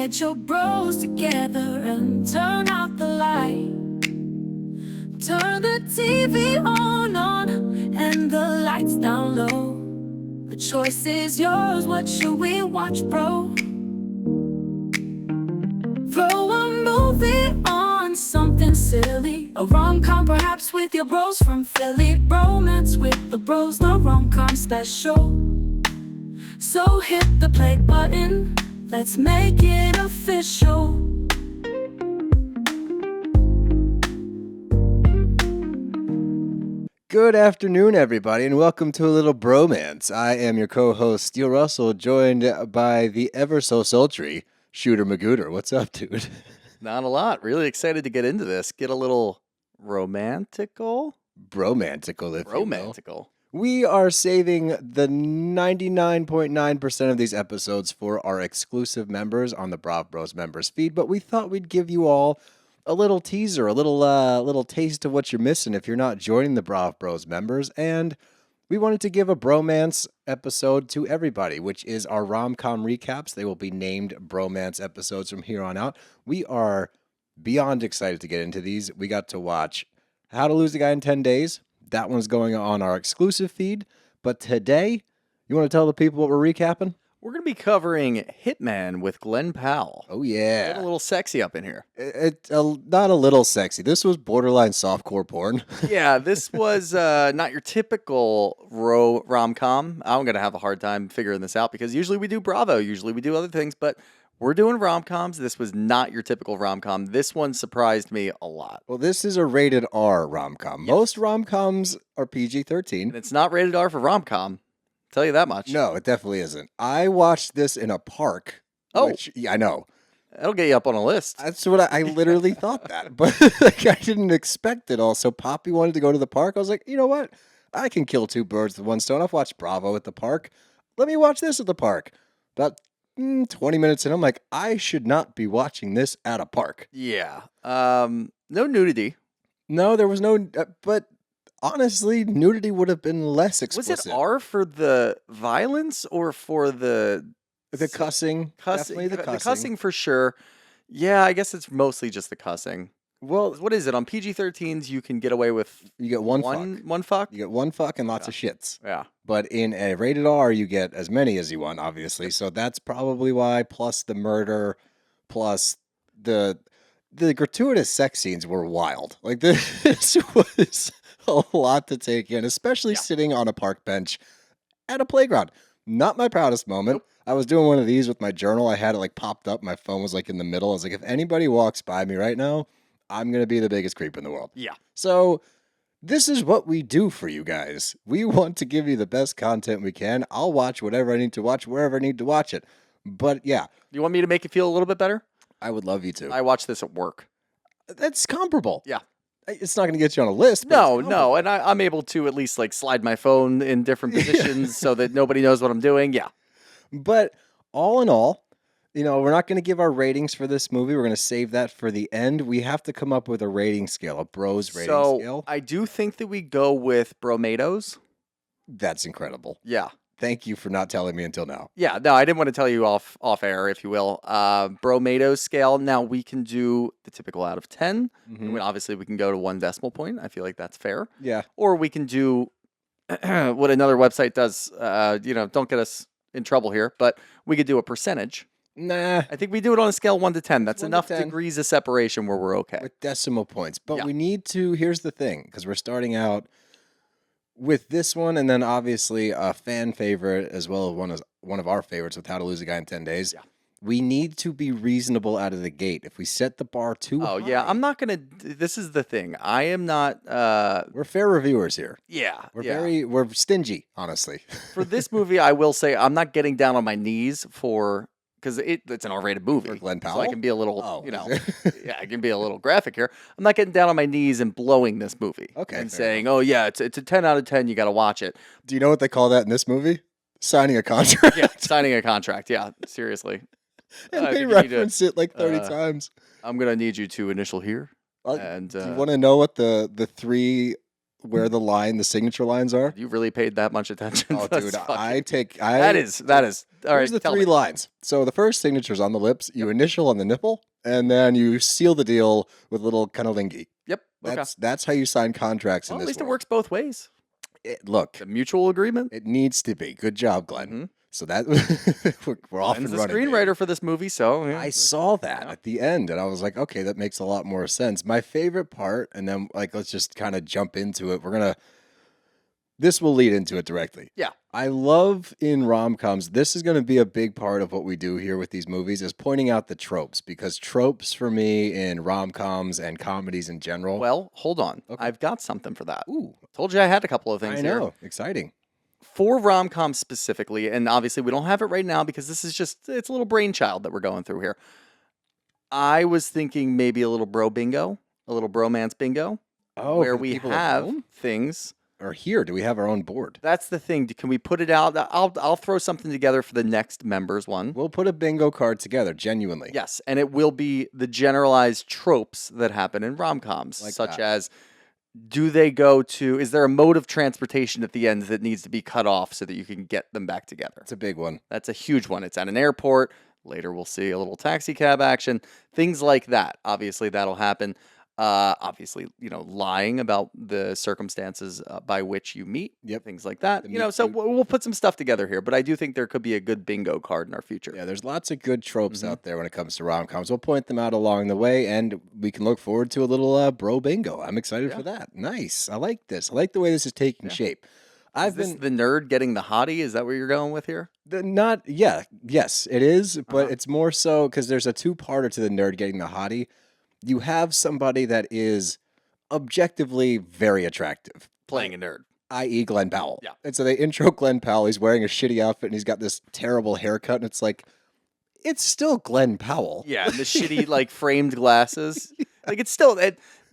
Get your bros together and turn out the light. Turn the TV on and the lights down low. The choice is yours, what should we watch, bro? Throw a movie on, something silly. A rom-com perhaps with your bros from Philly. Bromance with the bros, the Romcom special. So hit the play button, let's make it official. Good afternoon, everybody, and welcome to a little bromance. I am your co-host, Steele Russell, joined by the ever-so-sultry Shooter Magooter. What's up, dude? Not a lot. Really excited to get into this. Get a little romantical? Bromantical, if you will. Romantical. We are saving the 99.9% of these episodes for our exclusive members on the BravBros Members feed, but we thought we'd give you all a little teaser, a little taste of what you're missing if you're not joining the BravBros Members, and we wanted to give a bromance episode to everybody, which is our Romcom recaps. They will be named bromance episodes from here on out. We are beyond excited to get into these. We got to watch How to Lose a Guy in 10 Days. That one's going on our exclusive feed. But today, you want to tell the people what we're recapping? We're going to be covering Hitman with Glen Powell. Oh, yeah. Getting a little sexy up in here. It's not a little sexy. This was borderline softcore porn. Yeah, this was not your typical rom-com. I'm going to have a hard time figuring this out because usually we do Bravo. Usually we do other things, but we're doing rom-coms. This was not your typical rom-com. This one surprised me a lot. Well, this is a rated R rom-com. Yes. Most rom-coms are PG-13. And it's not rated R for rom-com. Tell you that much. No, it definitely isn't. I watched this in a park. Oh. Which, yeah, I know. That'll get you up on a list. That's what I literally thought that. But like, I didn't expect it all. So Poppy wanted to go to the park. I was like, you know what? I can kill two birds with one stone. I've watched Bravo at the park. Let me watch this at the park. About 20 minutes in, I'm like, I should not be watching this at a park. Yeah. No nudity. No, there was no... but honestly, nudity would have been less explicit. Was it R for the violence or for the cussing? Definitely the cussing. The cussing for sure. Yeah, I guess it's mostly just the cussing. Well, What is it? On PG-13s, you can get away with you get one fuck. One fuck? You get one fuck and lots of shits. Yeah. But in a rated R, you get as many as you want, obviously. So that's probably why, plus the murder, plus the gratuitous sex scenes were wild. Like, this was a lot to take in, especially sitting on a park bench at a playground. Not my proudest moment. Nope. I was doing one of these with my journal. I had it like popped up. My phone was like in the middle. I was like, if anybody walks by me right now, I'm going to be the biggest creep in the world. Yeah. So this is what we do for you guys. We want to give you the best content we can. I'll watch whatever I need to watch, wherever I need to watch it. But yeah. You want me to make you feel a little bit better? I would love you to. I watched this at work. That's comparable. Yeah. It's not going to get you on a list. But No. And I'm able to at least like slide my phone in different positions so that nobody knows what I'm doing. Yeah. But all in all, you know, we're not going to give our ratings for this movie. We're going to save that for the end. We have to come up with a rating scale, a bros rating scale. I do think that we go with Bromatos. That's incredible. Yeah. Thank you for not telling me until now. Yeah, no, I didn't want to tell you off air, if you will. Bromatos scale. Now we can do the typical out of 10. I mean, obviously, we can go to 1 decimal point. I feel like that's fair. Yeah. Or we can do what another website does. Don't get us in trouble here, but we could do a percentage. Nah. I think we do it on a scale 1 to 10. That's 1 to enough 10. degrees of separation where we're okay. With decimal points. But Yeah. we need to, here's the thing, because we're starting out with this one, and then obviously a fan favorite as well as one of our favorites with How to Lose a Guy in 10 Days. Yeah. We need to be reasonable out of the gate. If we set the bar too high. Oh, yeah. I'm not going to. This is the thing. I am not. We're fair reviewers here. Yeah. We're stingy, honestly. For this movie, I will say I'm not getting down on my knees because it's an R-rated movie. For Glen Powell? So I can be a little, Oh. I can be a little graphic here. I'm not getting down on my knees and blowing this movie. Okay, And fair saying, oh, yeah, it's a 10 out of 10. You got to watch it. Do you know what they call that in this movie? Signing a contract. Yeah, signing a contract. Yeah, seriously. And I they think you need to- reference it like 30 times. I'm going to need you to initial here. And do you want to know what the 3 where the signature lines are? You really paid that much attention. Oh, That's dude, fucking- that is all right. Here's the tell three me. lines. So the first signature's on the lips, you initial on the nipple, and then you seal the deal with little cunnilingus. Yep. Okay. That's how you sign contracts Well, in at this least it world. works both ways. Look, A mutual agreement. it needs to be. Good job, Glenn. Mhm. So that we're off Glenn's and the running. screenwriter baby. for this movie, so yeah. I saw that Yeah. at the end, and I was like, okay, that makes a lot more sense. My favorite part, and then let's just kind of jump into it. This will lead into it directly. Yeah. I love in rom-coms, this is going to be a big part of what we do here with these movies, is pointing out the tropes, because tropes for me in rom-coms and comedies in general. Well, hold on. Okay. I've got something for that. Ooh, Told you I had a couple of things I here. know. Exciting. For rom-coms specifically, and obviously we don't have it right now because this is just, it's a little brainchild that we're going through here. I was thinking maybe a little bro bingo, a little bromance bingo, Oh, where for the we people at have home? things. Or here, do we have our own board? That's the thing. Can we put it out? I'll throw something together for the next members one. We'll put a bingo card together, genuinely. Yes, and it will be the generalized tropes that happen in rom-coms, Like such that. as is there a mode of transportation at the end that needs to be cut off so that you can get them back together? It's a big one. That's a huge one. It's at an airport. Later, we'll see a little taxi cab action, things like that. Obviously, that'll happen. Obviously, lying about the circumstances by which you meet, Yep. things like that. The meet So cute. we'll put some stuff together here, but I do think there could be a good bingo card in our future. Yeah, there's lots of good tropes Mhm. out there when it comes to rom-coms. We'll point them out along the way, and we can look forward to a little bro bingo. I'm excited Yeah. for that. Nice. I like this. I like the way this is taking Yeah. shape. Is this the nerd getting the hottie? Is that where you're going with here? Yes, it is, but Uh-huh. it's more so because there's a two-parter to the nerd getting the hottie. You have somebody that is objectively very attractive, Playing a nerd. i.e. Glen Powell. Yeah. And so they intro Glen Powell. He's wearing a shitty outfit, and he's got this terrible haircut, and it's like, it's still Glen Powell. Yeah, and the shitty framed glasses. It's still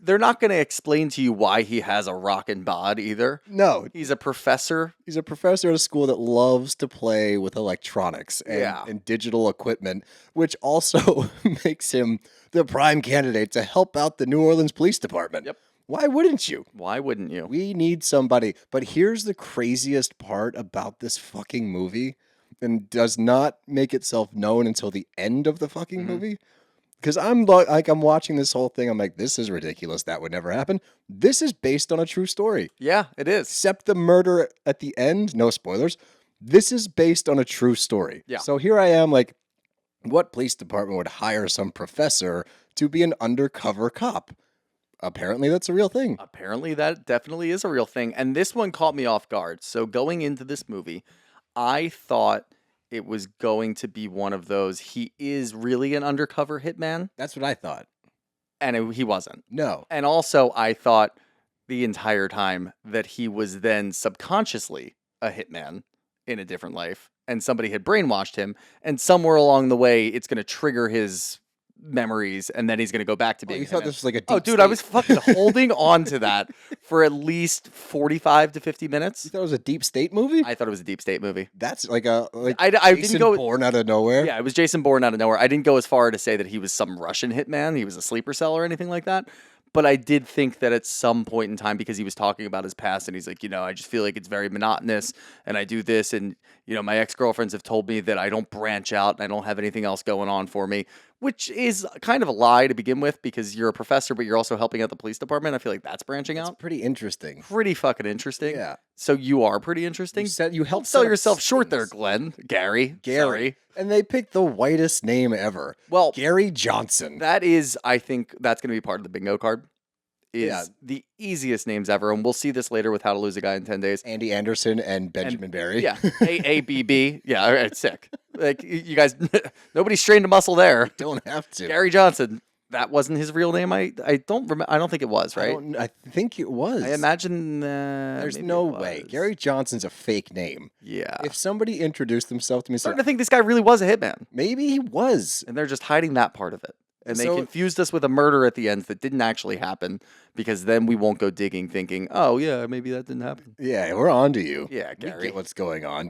they're not going to explain to you why he has a rockin' bod either. No, He's a professor. he's a professor at a school that loves to play with electronics and, Yeah. and digital equipment, which also makes him the prime candidate to help out the New Orleans Police Department. Yep. Why wouldn't you? Why wouldn't you? We need somebody. But here's the craziest part about this fucking movie, and does not make itself known until the end of the fucking Mhm. movie. Because I'm watching this whole thing. I'm like, this is ridiculous. That would never happen. This is based on a true story. Yeah, it is. Except the murder at the end. No spoilers. This is based on a true story. Yeah. So here I am, like, what police department would hire some professor to be an undercover cop? Apparently, that's a real thing. Apparently, that definitely is a real thing. And this one caught me off guard. So going into this movie, I thought it was going to be one of those, he is really an undercover hitman, That's what I thought. and he wasn't. No. And also, I thought the entire time that he was then subconsciously a hitman in a different life, and somebody had brainwashed him, and somewhere along the way, it's going to trigger his memories, and then he's going to go back to Oh, being you a thought hitman. this was like a deep Oh, dude, I state- was fucking holding on to that for at least 45 to 50 You minutes. thought it was a deep state movie? I thought it was a deep state movie. That's like a I didn't Jason go. Bourne out of nowhere. Yeah, it was Jason Bourne out of nowhere. I didn't go as far to say that he was some Russian hitman. He was a sleeper cell or anything like that. But I did think that at some point in time, because he was talking about his past and he's like, I just feel like it's very monotonous and I do this. And, my ex-girlfriends have told me that I don't branch out and I don't have anything else going on for me, which is kind of a lie to begin with because you're a professor, but you're also helping out the police department. I feel like that's branching It's out. pretty interesting. Pretty fucking interesting. Yeah. So you are pretty interesting. You Don't helped sell set up yourself short there, things. Glenn. Gary. Gary. Sorry. And they picked the whitest name ever. Well, Gary Johnson. that is, I think that's going to be part of the bingo card. Is Yeah. the easiest names ever, and we'll see this later with How to Lose a Guy in 10 Days. Andy Anderson and Benjamin Barry. Yeah, AABB. Yeah, all right, sick. Like you guys, nobody strained a muscle there. Don't have to. Gary Johnson. That wasn't his real name. I don't remember. I don't think it was. Right. I think it was. I imagine. There's maybe no it way. was. Gary Johnson's a fake name. Yeah. If somebody introduced themselves to me, I'm said, starting to think this guy really was a hitman, maybe he was. and they're just hiding that part of it. And they So- confused us with a murder at the end that didn't actually happen, because then we won't go digging thinking, oh, yeah, maybe that didn't happen. Yeah, we're on to you. Yeah, We Gary. get what's going on.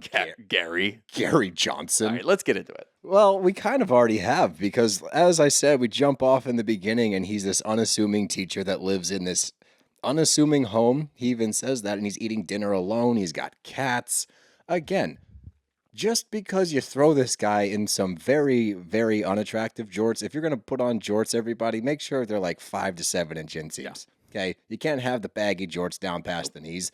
Gary. Gary All Johnson. right, let's get into it. Well, we kind of already have because, as I said, we jump off in the beginning and he's this unassuming teacher that lives in this unassuming home. He even says that, and he's eating dinner alone. He's got cats. Again, just because you throw this guy in some very, very unattractive jorts, if you're going to put on jorts, everybody, make sure they're like 5 to 7 inch inseams. Okay? You can't have the baggy jorts down past the knees.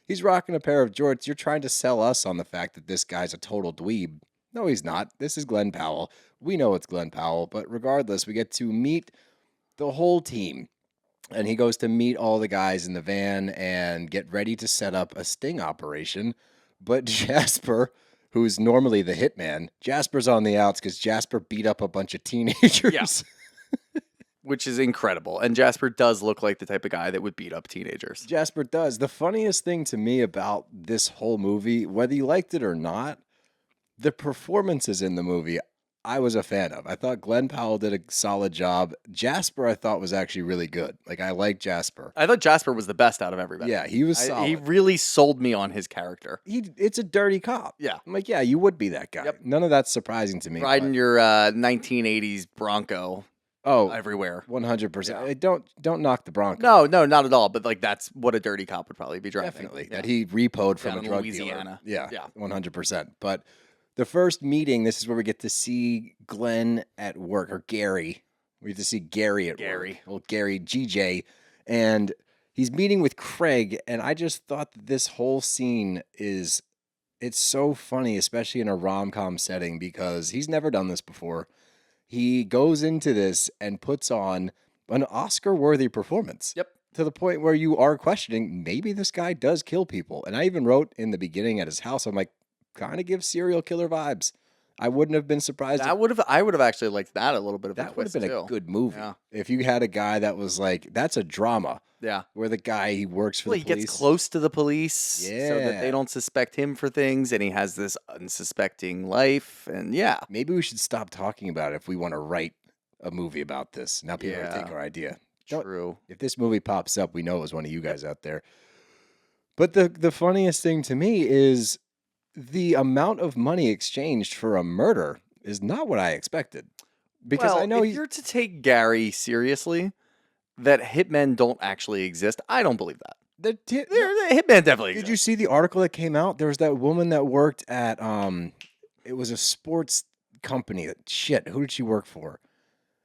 He's rocking a pair of jorts. You're trying to sell us on the fact that this guy's a total dweeb. No, he's not. This is Glen Powell. We know it's Glen Powell, but regardless, we get to meet the whole team. And he goes to meet all the guys in the van and get ready to set up a sting operation. But Jasper, who's normally the hitman, Jasper's on the outs because Jasper beat up a bunch of teenagers. Yeah. Which is incredible. And Jasper does look like the type of guy that would beat up teenagers. Jasper does. The funniest thing to me about this whole movie, whether you liked it or not, the performances in the movie, I was a fan of. I thought Glen Powell did a solid job. Jasper, I thought, was actually really good. Like, I like Jasper. I thought Jasper was the best out of everybody. Yeah, he was solid. He really sold me on his character. It's a dirty cop. Yeah. I'm like, yeah, you would be that guy. Yep. None of that's surprising to me. Riding your 1980s Bronco everywhere. 100%. Don't knock the Bronco. No, not at all. But like that's what a dirty cop would probably be driving. Definitely. Yeah. That he repoed from Down a in drug Louisiana. dealer. Yeah. 100%. But the first meeting, this is where we get to see Glenn at work, or Gary. We get to see Gary at work. Well, Gary, GJ. And he's meeting with Craig. And I just thought that this whole scene it's so funny, especially in a rom-com setting, because he's never done this before. He goes into this and puts on an Oscar-worthy performance. Yep. To the point where you are questioning, maybe this guy does kill people. And I even wrote in the beginning at his house, I'm like, kind of gives serial killer vibes. I wouldn't have been surprised. I would have actually liked that a little bit of a That would have twist been a too. good movie. Yeah. If you had a guy that was like, that's a drama. Yeah. Where the guy, he works for Well, the he police. gets close to the police so that Yeah. they don't suspect him for things, and he has this unsuspecting life. And yeah. Maybe we should stop talking about it if we want to write a movie about this. Now people are Yeah. take our idea. True. If this movie pops up, we know it was one of you guys out there. But the funniest thing to me is the amount of money exchanged for a murder is not what I expected. Because well, I know if you're to take Gary seriously, that hitmen don't actually exist. I don't believe that. the Hitman definitely Did exists. you see the article that came out? There was that woman that worked at it was a sports company. Who did she work for?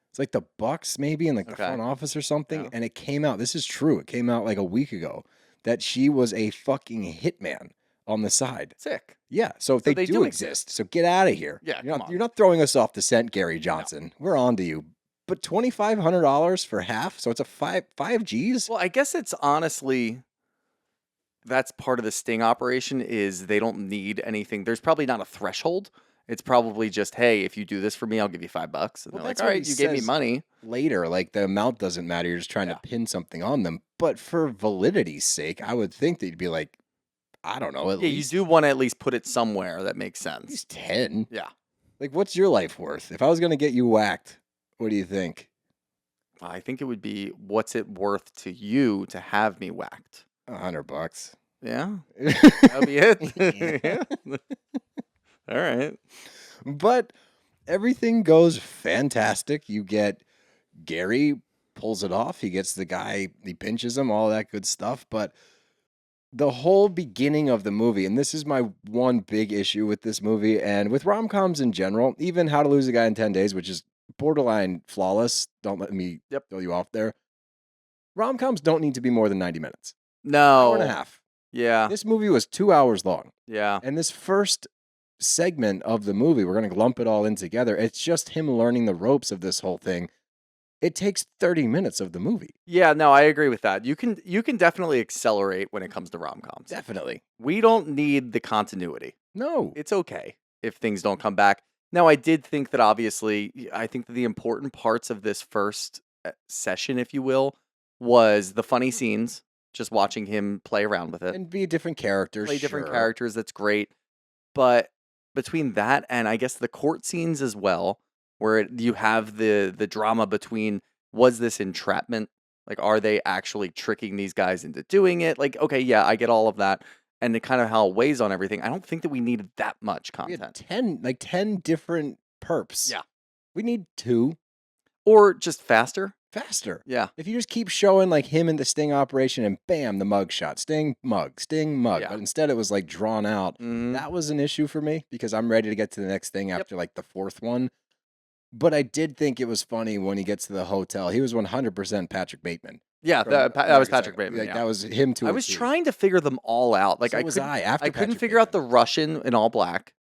It's like the Bucks, maybe, in like the Okay. front office or something. Yeah. And it came out. This is true. It came out like a week ago that she was a fucking hitman on the side. Sick. Yeah. So they they do do exist. exist. So get out of here. Yeah, You're come not, on. you're not throwing us off the scent, Gary Johnson. We're on to you. But $2,500 for half. So it's a five G's. Well, I guess it's honestly that's part of the sting operation is they don't need anything. There's probably not a threshold. It's probably just, hey, if you do this for me, I'll give you $5. And Well, they're like, that's all what right, he you gave me says. money. Later, like the amount doesn't matter. You're just trying to pin something on them. But for validity's sake, I would think that you'd be like, I don't know, at Yeah, least you do want to at least put it somewhere that makes at sense. least 10. Yeah. Like, what's your life worth? If I was going to get you whacked, what do you think? I think it would be what's it worth to you to have me whacked? $100. Yeah. That'll be it. Yeah. All right. But everything goes fantastic. You get Gary pulls it off. He gets the guy, he pinches him, all that good stuff. But the whole beginning of the movie, and this is my one big issue with this movie and with rom-coms in general, even How to Lose a Guy in 10 Days, which is borderline flawless. Don't let me throw you off there. Rom-coms don't need to be more than 90 minutes. No. Hour and a half. Yeah. This movie was 2 hours long. Yeah. And this first segment of the movie, we're going to lump it all in together. It's just him learning the ropes of this whole thing. It takes 30 minutes of the movie. Yeah, no, I agree with that. You can definitely accelerate when it comes to rom-coms. Definitely. We don't need the continuity. No. It's okay if things don't come back. Now, I did think that obviously, I think that the important parts of this first session, if you will, was the funny scenes, just watching him play around with it. And be a different character. Play different sure. characters, that's great. But between that and I guess the court scenes as well, where you have the drama between, was this entrapment? Like, are they actually tricking these guys into doing it? Like, okay, yeah, I get all of that. And it kind of how it weighs on everything. I don't think that we needed that much We had content. 10 different perps. Yeah. We need 2. Or just faster. faster. Yeah. If you just keep showing like him in the sting operation and bam, the mug shot, sting, mug, Yeah. but instead it was like drawn out. Mhm. That was an issue for me because I'm ready to get to the next thing after like the fourth one. But I did think it was funny when he gets to the hotel. He was 100% Patrick Bateman. Yeah, from that was American Patrick Psycho. Bateman. Like, Yeah. that was him to I a was T. trying to figure them all out. Like So was I, after I couldn't Patrick figure out the Bateman. Russian in all black.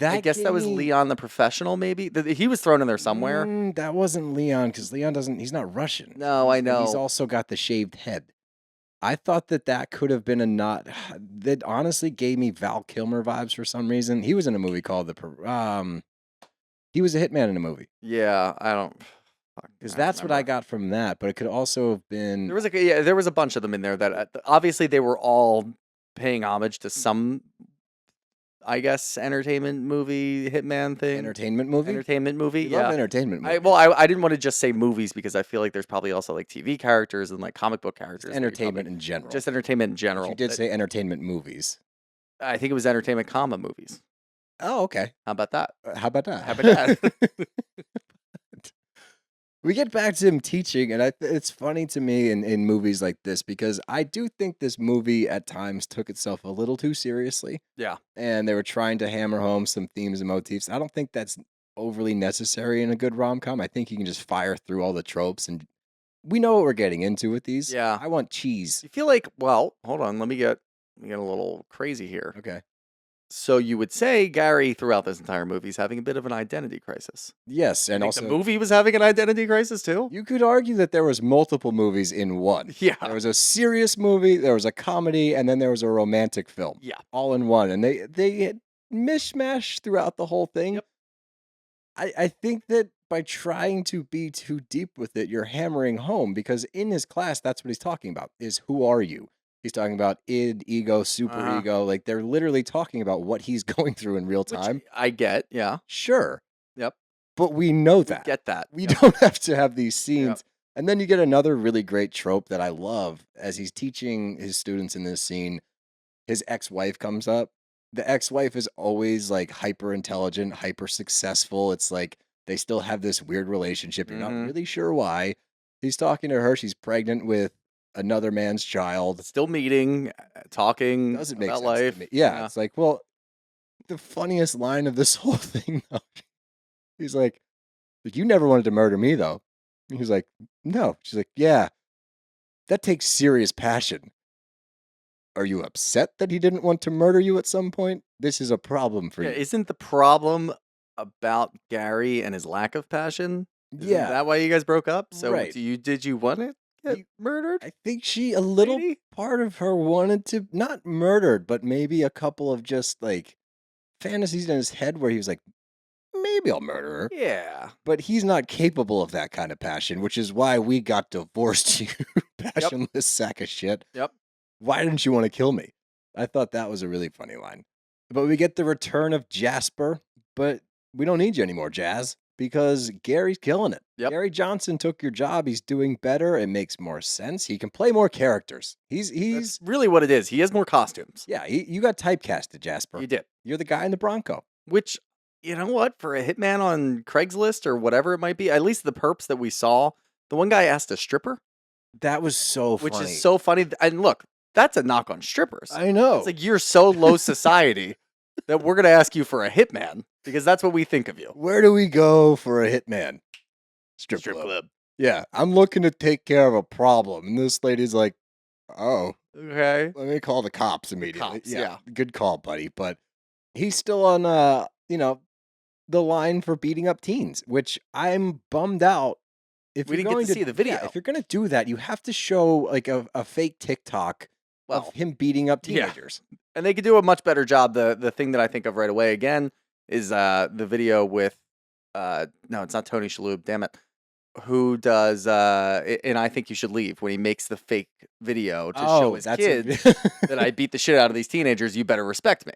I guess that was gave me- Leon the professional, maybe. He was thrown in there somewhere. That wasn't Leon because Leon doesn't. He's not Russian. No, I And know. He's also got the shaved head. I thought that could have been a not. That honestly gave me Val Kilmer vibes for some reason. He was in a movie called He was a hitman in a movie. Yeah, I don't. Because that's what I got from that. But it could also have been. There was a bunch of them in there that obviously they were all paying homage to some, I guess, entertainment movie hitman thing. Entertainment movie. Entertainment movie. We Yeah. love entertainment movies. I didn't want to just say movies because I feel like there's probably also like TV characters and like comic book characters. that you entertainment probably- in general. Just entertainment in general. You did but say entertainment movies. I think it was entertainment comma movies. Oh, okay. How about that? How about that? How about that? We get back to him teaching, and it's funny to me in movies like this because I do think this movie at times took itself a little too seriously. Yeah. And they were trying to hammer home some themes and motifs. I don't think that's overly necessary in a good rom-com. I think you can just fire through all the tropes, and we know what we're getting into with these. Yeah. I want cheese. You feel like, well, hold on, let me get a little crazy here. Okay. So you would say Gary throughout this entire movie is having a bit of an identity crisis. Yes, and Think also the movie was having an identity crisis too. you could argue that there was multiple movies in one. Yeah. There was a serious movie, there was a comedy, and then there was a romantic film. Yeah. All in one. And they had mishmash throughout the whole thing. Yep. I think that by trying to be too deep with it, you're hammering home because in his class, that's what he's talking about is who are you? He's talking about id, ego, super ego. Like they're literally talking about what he's going through in real Which time. I get. Yeah. Sure. Yep. But we know that. Get that. We Yep. don't have to have these scenes. Yep. And then you get another really great trope that I love as he's teaching his students in this scene. His ex-wife comes up. The ex-wife is always like hyper intelligent, hyper successful. It's like they still have this weird relationship. You're not really sure why. He's talking to her. She's pregnant with another man's child. Still meeting, talking Doesn't make about sense life. to me. Yeah, it's like, well, the funniest line of this whole thing, though, he's like, you never wanted to murder me, though. And he's like, no. She's like, yeah, that takes serious passion. Are you upset that he didn't want to murder you at some point? This is a problem for Yeah, you. isn't the problem about Gary and his lack of passion? Isn't Yeah. that why you guys broke up? So Right. did you want to get You- murdered? I think a little Maybe? part of her wanted to, not murdered, but maybe a couple of just like fantasies in his head where he was like, maybe I'll murder her. Yeah. But he's not capable of that kind of passion, which is why we got divorced, you passionless sack of shit. Yep. Why didn't you want to kill me? I thought that was a really funny line. But we get the return of Jasper, but we don't need you anymore, Jazz, because Gary's killing it. Yep. Gary Johnson took your job. He's doing better. It makes more sense. He can play more characters. He's That's really what it is. He has more costumes. yeah, you got typecasted, Jasper. You did. You're the guy in the Bronco. Which, you know what? For a hitman on Craigslist or whatever it might be, at least the perps that we saw, the one guy asked a stripper, That was so which funny. is so funny. And look, that's a knock on strippers. I know. It's like you're so low society that we're going to ask you for a hitman because that's what we think of you. Where do we go for a hitman? Strip club. Yeah, I'm looking to take care of a problem. And this lady's like, oh, Okay. let me call the cops immediately. cops, yeah. Good call, buddy. But he's still on, the line for beating up teens, which I'm bummed out. If We you're didn't get going to see the video. if you're going to do that, you have to show like a fake TikTok Well, of him beating up yeah. teenagers. and they could do a much better job. The thing that I think of right away again is the video with no, it's not Tony Shalhoub, damn it. Who does and I Think You Should Leave when he makes the fake video to show his kids that I beat the shit out of these teenagers, you better respect me.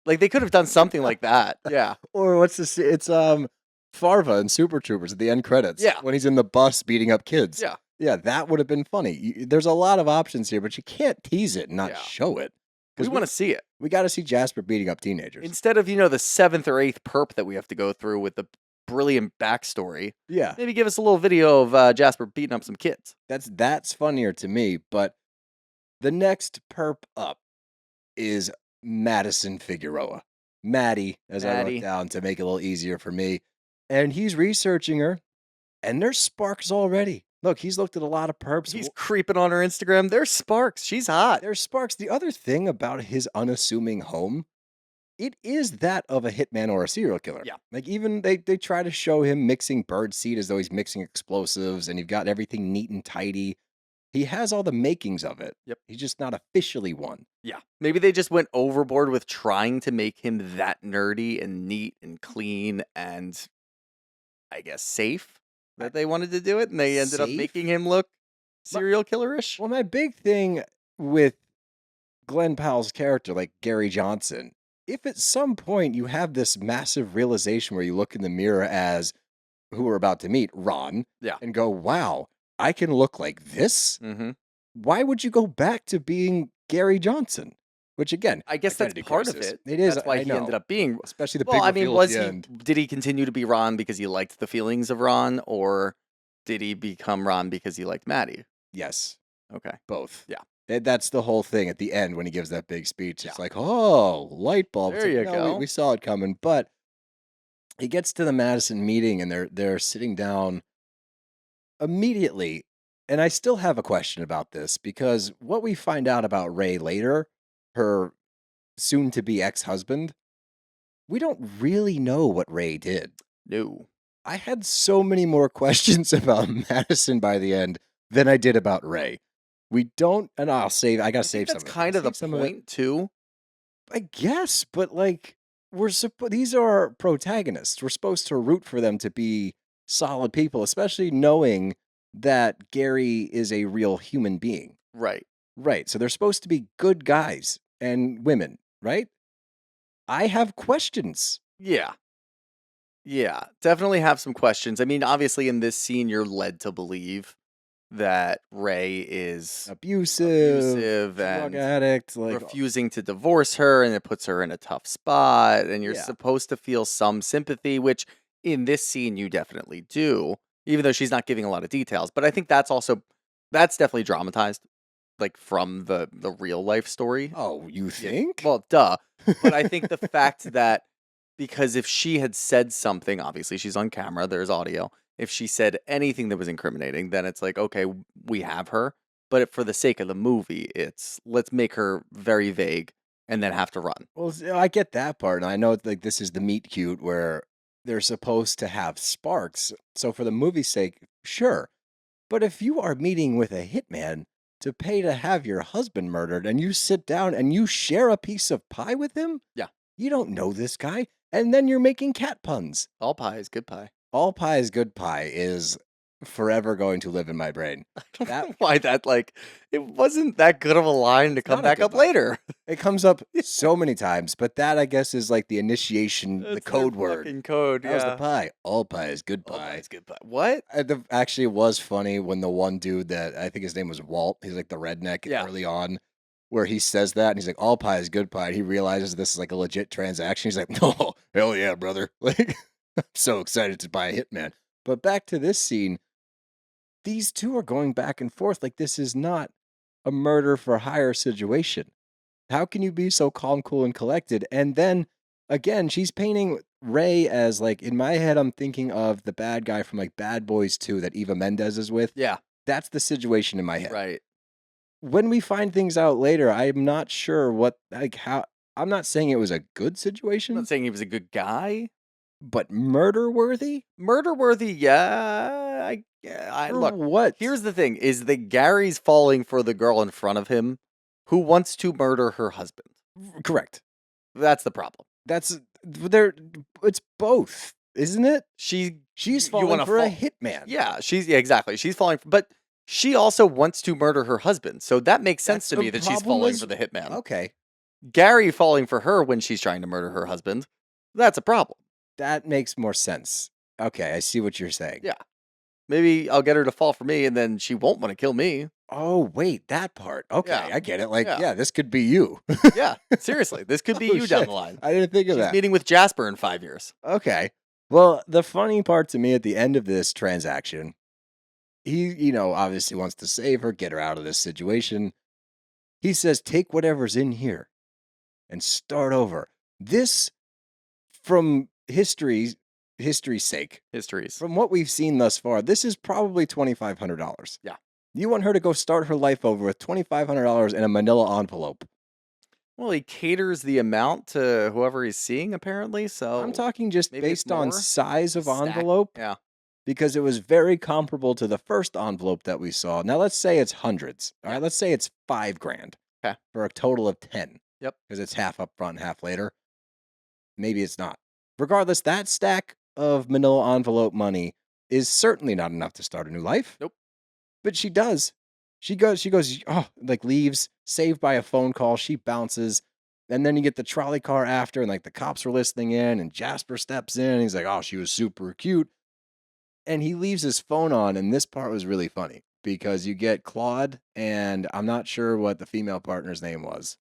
Like they could have done something like that. Yeah. Or what's this? It's Farva and Super Troopers at the end credits. Yeah. When he's in the bus beating up kids. Yeah. Yeah, that would have been funny. There's a lot of options here, but you can't tease it and not Yeah. show it. We 'Cause want to see it. We got to see Jasper beating up teenagers. Instead of, the 7th or 8th perp that we have to go through with the brilliant backstory. Yeah. Maybe give us a little video of Jasper beating up some kids. That's funnier to me, but the next perp up is Madison Figueroa. Maddie, as I Maddie. wrote down to make it a little easier for me. And he's researching her, and there's sparks already. Look, he's looked at a lot of perps. He's creeping on her Instagram. There's sparks. She's hot. There's sparks. The other thing about his unassuming home, it is that of a hitman or a serial killer. Yeah. Like even they try to show him mixing birdseed as though he's mixing explosives, and you've got everything neat and tidy. He has all the makings of it. Yep. He's just not officially one. Yeah. Maybe they just went overboard with trying to make him that nerdy and neat and clean and, I guess, safe that they wanted to do it. And they ended up Safe? making him look serial killer-ish. Well, my big thing with Glen Powell's character, like Gary Johnson, if at some point you have this massive realization where you look in the mirror as who we're about to meet, Ron, Yeah. and go, wow, I can look like this? Mm-hmm. Why would you go back to being Gary Johnson? Which again, I guess that's identity part crisis. of it. It is. That's why I he ended know. up being. Especially the Well, big I mean, reveal at the end. did he continue to be Ron because he liked the feelings of Ron, or did he become Ron because he liked Maddie? Yes, Okay. both. Yeah. That's the whole thing at the end when he gives that big speech. It's like, oh, light bulb. It's There like, you no, go. we saw it coming. But he gets to the Madison meeting and they're sitting down immediately. And I still have a question about this because what we find out about Ray later, her soon to be ex-husband, we don't really know what Ray did. No. I had so many more questions about Madison by the end than I did about Ray. We don't, and I gotta save some That's of it. kind of the Save some of it. point too. I guess, but like these are our protagonists. We're supposed to root for them to be solid people, especially knowing that Gary is a real human being. Right. Right. So they're supposed to be good guys and women, right? I have questions. Yeah. Yeah. Definitely have some questions. I mean, obviously, in this scene, you're led to believe that Ray is Abusive, and drug addict, like refusing to divorce her, and it puts her in a tough spot. And you're Yeah. supposed to feel some sympathy, which in this scene you definitely do, even though she's not giving a lot of details. But I think that's definitely dramatized, like from the real life story. Oh, you Yeah. think? Well, duh. But I think the fact that because if she had said something, obviously she's on camera, there's audio. If she said anything that was incriminating, then it's like, okay, we have her. But for the sake of the movie, it's let's make her very vague and then have to run. Well, I get that part, and I know like this is the meet cute where they're supposed to have sparks. So for the movie's sake, sure. But if you are meeting with a hitman to pay to have your husband murdered, and you sit down and you share a piece of pie with him, Yeah. you don't know this guy, and then you're making cat puns. All pie is good pie. All pie is good pie is forever going to live in my brain. I don't That- know why it wasn't that good of a line to come not a back good up line. later. It comes up so many times, but that I guess is like the initiation, the That's their code word. fucking code, How's yeah. the pie? All pie is good All pie pie. is good pie. What? Actually, it was funny when the one dude that I think his name was Walt, he's like the redneck Yeah. early on, where he says that and he's like, all pie is good pie. And he realizes this is like a legit transaction. He's like, no, hell yeah, brother. Like, I'm so excited to buy a hitman. But back to this scene, these two are going back and forth like this is not a murder for hire situation. How can you be so calm, cool, and collected? And then again, she's painting Ray as like, in my head, I'm thinking of the bad guy from like Bad Boys 2 that Eva Mendes is with. Yeah, That's the situation in my head. right. When we find things out later, I'm not sure how. I'm not saying it was a good I'm situation, not saying he was a good guy. but murder worthy? Murder worthy, yeah. Look, What? here's the thing: is that Gary's falling for the girl in front of him, who wants to murder her husband. correct. That's the problem. That's there. It's both, isn't it? She's She's you falling wanna for a fall- hitman. yeah, exactly. She's falling, but she also wants to murder her husband. So that makes sense That's to me the that she's problem falling is- for the hitman. Okay, Gary falling for her when she's trying to murder her husband. That's a problem. that makes more sense. Okay, I see what you're saying. Yeah. Maybe I'll get her to fall for me, and then she won't want to kill me. Oh wait, that part. Okay, Yeah. I get it. Like, Yeah. yeah, this could be you. Yeah, seriously, this could be Oh, you down shit. the line. I didn't think of She's that. meeting with Jasper in 5 years. Okay. Well, the funny part to me at the end of this transaction, he, obviously wants to save her, get her out of this situation. He says, take whatever's in here and start over. This, from history's sake, Histories. from what we've seen thus far, this is probably $2,500. Yeah. You want her to go start her life over with $2,500 in a manila envelope. Well, he caters the amount to whoever he's seeing, apparently. So I'm talking just maybe it's based on more size of stack. envelope. Yeah. Because it was very comparable to the first envelope that we saw. Now, let's say it's hundreds. All right, let's say it's $5,000. Okay. For a total of 10. Yep. Because it's half up front and half later. Maybe it's not. Regardless, that stack of manila envelope money is certainly not enough to start a new life. Nope. But she does. She goes, leaves, saved by a phone call. She bounces. And then you get the trolley car after, and the cops were listening in, and Jasper steps in. And he's like, oh, she was super cute. And he leaves his phone on, and this part was really funny because you get Claude, and I'm not sure what the female partner's name was.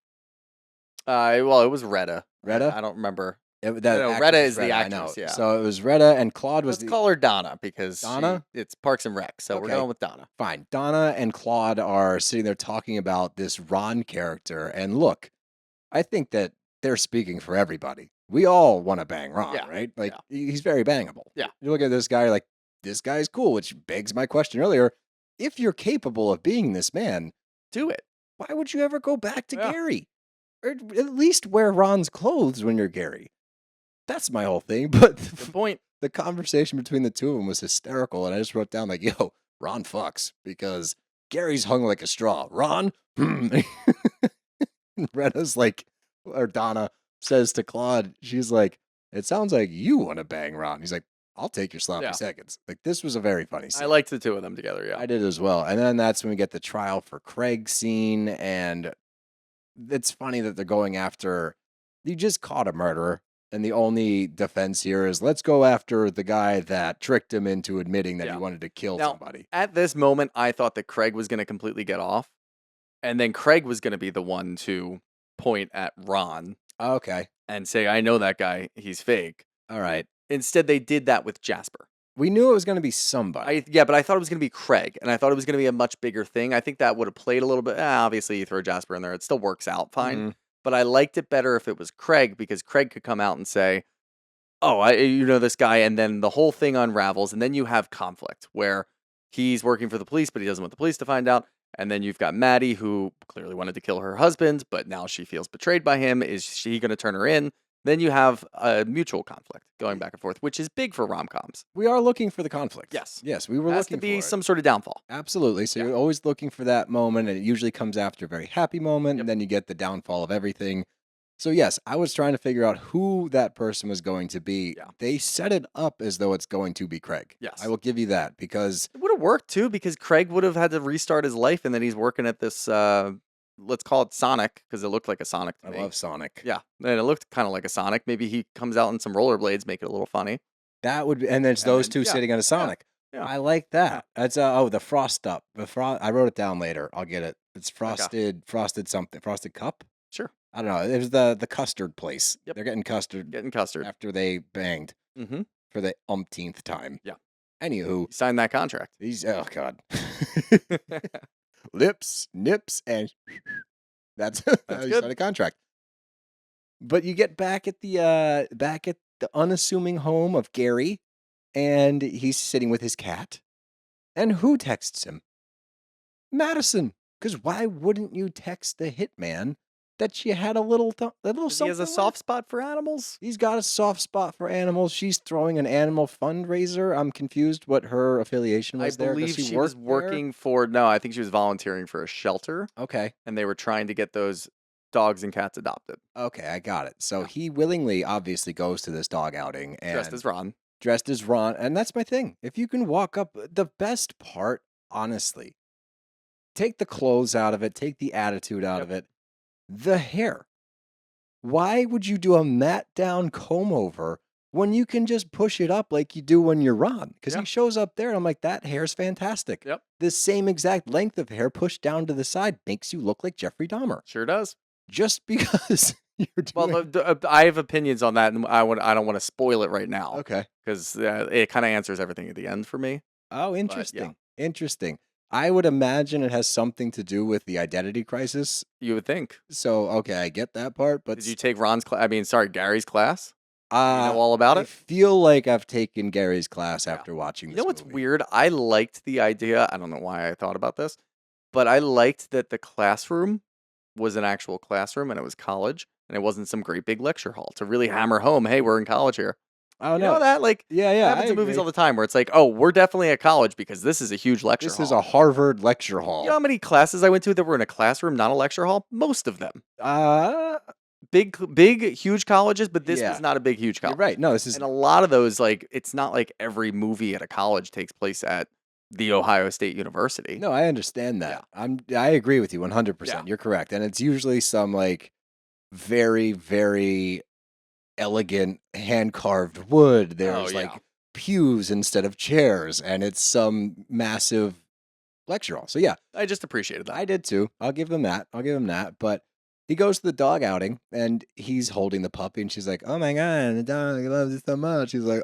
Well, it was Retta. Retta? I don't remember. Retta Retta is the I know. actress, yeah. So it was Retta, and Claude was Let's call her Donna because Donna? it's Parks and Rec. So we're Okay. going with Donna. Fine. Donna and Claude are sitting there talking about this Ron character. And look, I think that they're speaking for everybody. We all want to bang Ron, Yeah. right? Yeah. He's very bangable. Yeah. You look at this guy, you're this guy's cool, which begs my question earlier. If you're capable of being this man, Do it. why would you ever go back to Yeah. Gary? Or at least wear Ron's clothes when you're Gary. That's my whole thing. But Good point. the conversation between the two of them was hysterical. And I just wrote down yo, Ron fucks because Gary's hung like a straw. Ron? Retta's or Donna says to Claude, she's like, it sounds like you want to bang Ron. He's like, I'll take your sloppy Yeah. seconds. This was a very funny scene. I liked the two of them together. Yeah. I did as well. And then that's when we get the trial for Craig scene. And it's funny that they're going after, you just caught a murderer. And the only defense here is let's go after the guy that tricked him into admitting that Yeah. he wanted to kill Now, somebody. At this moment, I thought that Craig was going to completely get off. And then Craig was going to be the one to point at Ron Okay. and say, I know that guy. He's fake. All right. Instead, they did that with Jasper. We knew it was going to be somebody. But I thought it was going to be Craig, and I thought it was going to be a much bigger thing. I think that would have played a little bit. Obviously, you throw Jasper in there, it still works out fine. Mhm. But I liked it better if it was Craig because Craig could come out and say, "Oh, you know this guy," and then the whole thing unravels, and then you have conflict where he's working for the police, but he doesn't want the police to find out. And then you've got Maddie, who clearly wanted to kill her husband, but now she feels betrayed by him. Is she going to turn her in? Then you have a mutual conflict going back and forth, which is big for rom-coms. We are looking for the conflict. Yes. Yes, we were Has looking to be for it. some sort of downfall. Absolutely. So Yeah. you're always looking for that moment, and it usually comes after a very happy moment, Yep. and then you get the downfall of everything. So yes, I was trying to figure out who that person was going to be. Yeah. They set it up as though it's going to be Craig. Yes. I will give you that because It would have worked too because Craig would have had to restart his life, and then he's working at this. Let's call it Sonic because it looked like a Sonic to I me. love Sonic. Yeah, and it looked kind of like a Sonic. Maybe he comes out in some rollerblades, make it a little funny. That would be, and there's And those then- two yeah, sitting on a Sonic. yeah. I like that. That's the frost up. I wrote it down later. I'll get it. It's frosted something. Frosted cup. Sure. I don't know. It was the custard place. Yep. They're getting custard Getting custard. after they banged Mm-hmm. for the umpteenth time. Yeah. Anywho, Sign that contract. oh god. Lips, nips, and that's how you good. sign a contract. But you get back at the unassuming home of Gary, and he's sitting with his cat. And who texts him? Madison. Because why wouldn't you text the hitman that you had a little He something? has a with? soft spot for animals. He's got a soft spot for animals. She's throwing an animal fundraiser. I'm confused what her affiliation I was there. believe Does she work was working for. No, I think she was volunteering for a shelter, there? Okay. and they were trying to get those dogs and cats adopted. Okay, I got it. So Yeah. he willingly, obviously, goes to this dog outing and Dressed as Ron. dressed as Ron. And that's my thing. If you can walk up, the best part, honestly, take the clothes out of it, take the attitude out of it, the hair. Why would you do a mat down comb over when you can just push it up like you do when you're Ron? Because Yeah. he shows up there and I'm like, that hair's fantastic. Yep. The same exact length of hair pushed down to the side makes you look like Jeffrey Dahmer. Sure does. Just because You're Well, doing I have opinions on that, and I don't want to spoil it right now okay. because it kind of answers everything at the end for me. Oh, But yeah, interesting. Interesting. I would imagine it has something to do with the identity crisis. you would think. So, okay, I get that part, but Did you take Ron's class? I mean, sorry, Gary's class. Do you know uh, all about I it? feel like I've taken Gary's class Yeah. after watching You this know what's movie. weird? I liked the idea. I don't know why I thought about this, but I liked that the classroom was an actual classroom and it was college and it wasn't some great big lecture hall to really hammer home, hey, we're in college here. Oh You no. know that? Like, Yeah, it yeah, happens I in movies agree. all the time where it's like, oh, we're definitely at college because this is a huge lecture This hall. is a Harvard lecture hall. You know how many classes I went to that were in a classroom, not a lecture hall? Most of them. Uh, Big, huge colleges, but this Yeah. was not a big, huge you're college. right. No, this is And a lot of those, like, it's not like every movie at a college takes place at the Ohio State University. no, I understand that. I agree with you 100%. Yeah. You're correct. And it's usually some like very, very elegant hand carved wood. There's yeah. like pews instead of chairs, and it's some massive lecture hall. So yeah, I just appreciated that. I did too. I'll give them that. I'll give them that. But he goes to the dog outing and he's holding the puppy, and she's like, "Oh my god, the dog loves it so much." He's like,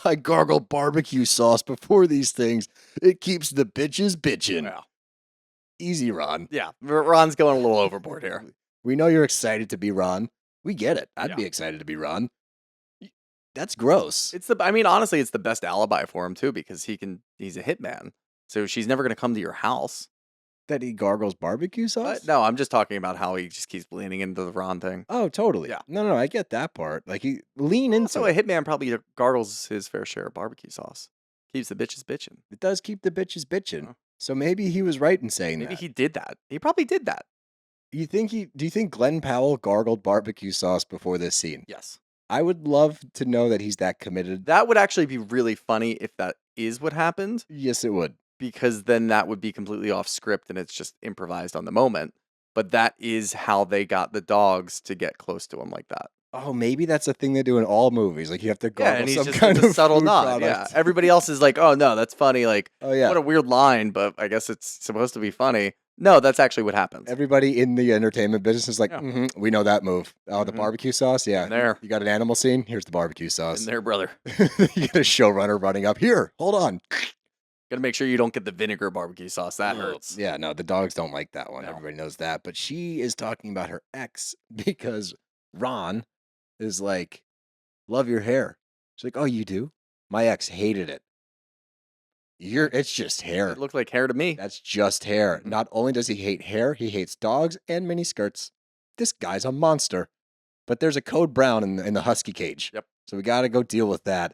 "I gargle barbecue sauce before these things. It keeps the bitches bitching." Yeah. Easy, Ron. Yeah. Ron's going a little overboard here. We know you're excited to be Ron. We get it. I'd Yeah. be excited to be Ron. That's gross. I mean, honestly, it's the best alibi for him too, because he's a hitman. So she's never gonna come to your house. That he gargles barbecue sauce? No, I'm just talking about how he just keeps leaning into the Ron thing. Oh, totally. Yeah. No, I get that part. Like he lean into So it. a hitman probably gargles his fair share of barbecue sauce. Keeps the bitches bitching. It does keep the bitches bitching. Oh. So maybe he was right in saying Maybe that. he did that. He probably did that. Do you think Glen Powell gargled barbecue sauce before this scene? Yes. I would love to know that he's that committed. That would actually be really funny if that is what happened, Yes, it would. because then that would be completely off script and it's just improvised on the moment. But that is how they got the dogs to get close to him like that. Oh, maybe that's a thing they do in all movies. Like you have to Yeah, gargle and he's some just kind it's a of subtle food nod. Yeah, product. everybody else is like, "Oh no, that's funny." Like, Oh yeah. what a weird line, but I guess it's supposed to be funny. No, that's actually what happens. Everybody in the entertainment business is like, Yeah. we know that move. Oh, the Mhm. barbecue sauce? Yeah. There. You got an animal scene? Here's the barbecue sauce. In there, brother. You get a showrunner running up. Here, hold on. Gotta make sure you don't get the vinegar barbecue sauce. That hurts. Yeah, no, the dogs don't like that one. No. Everybody knows that. But she is talking about her ex because Ron is like, love your hair. She's like, oh, you do? My ex hated it. It's just hair. It looked like hair to me. That's just hair. Mhm. Not only does he hate hair, he hates dogs and mini skirts. This guy's a monster. But there's a code brown in the husky cage. Yep. So we got to go deal with that.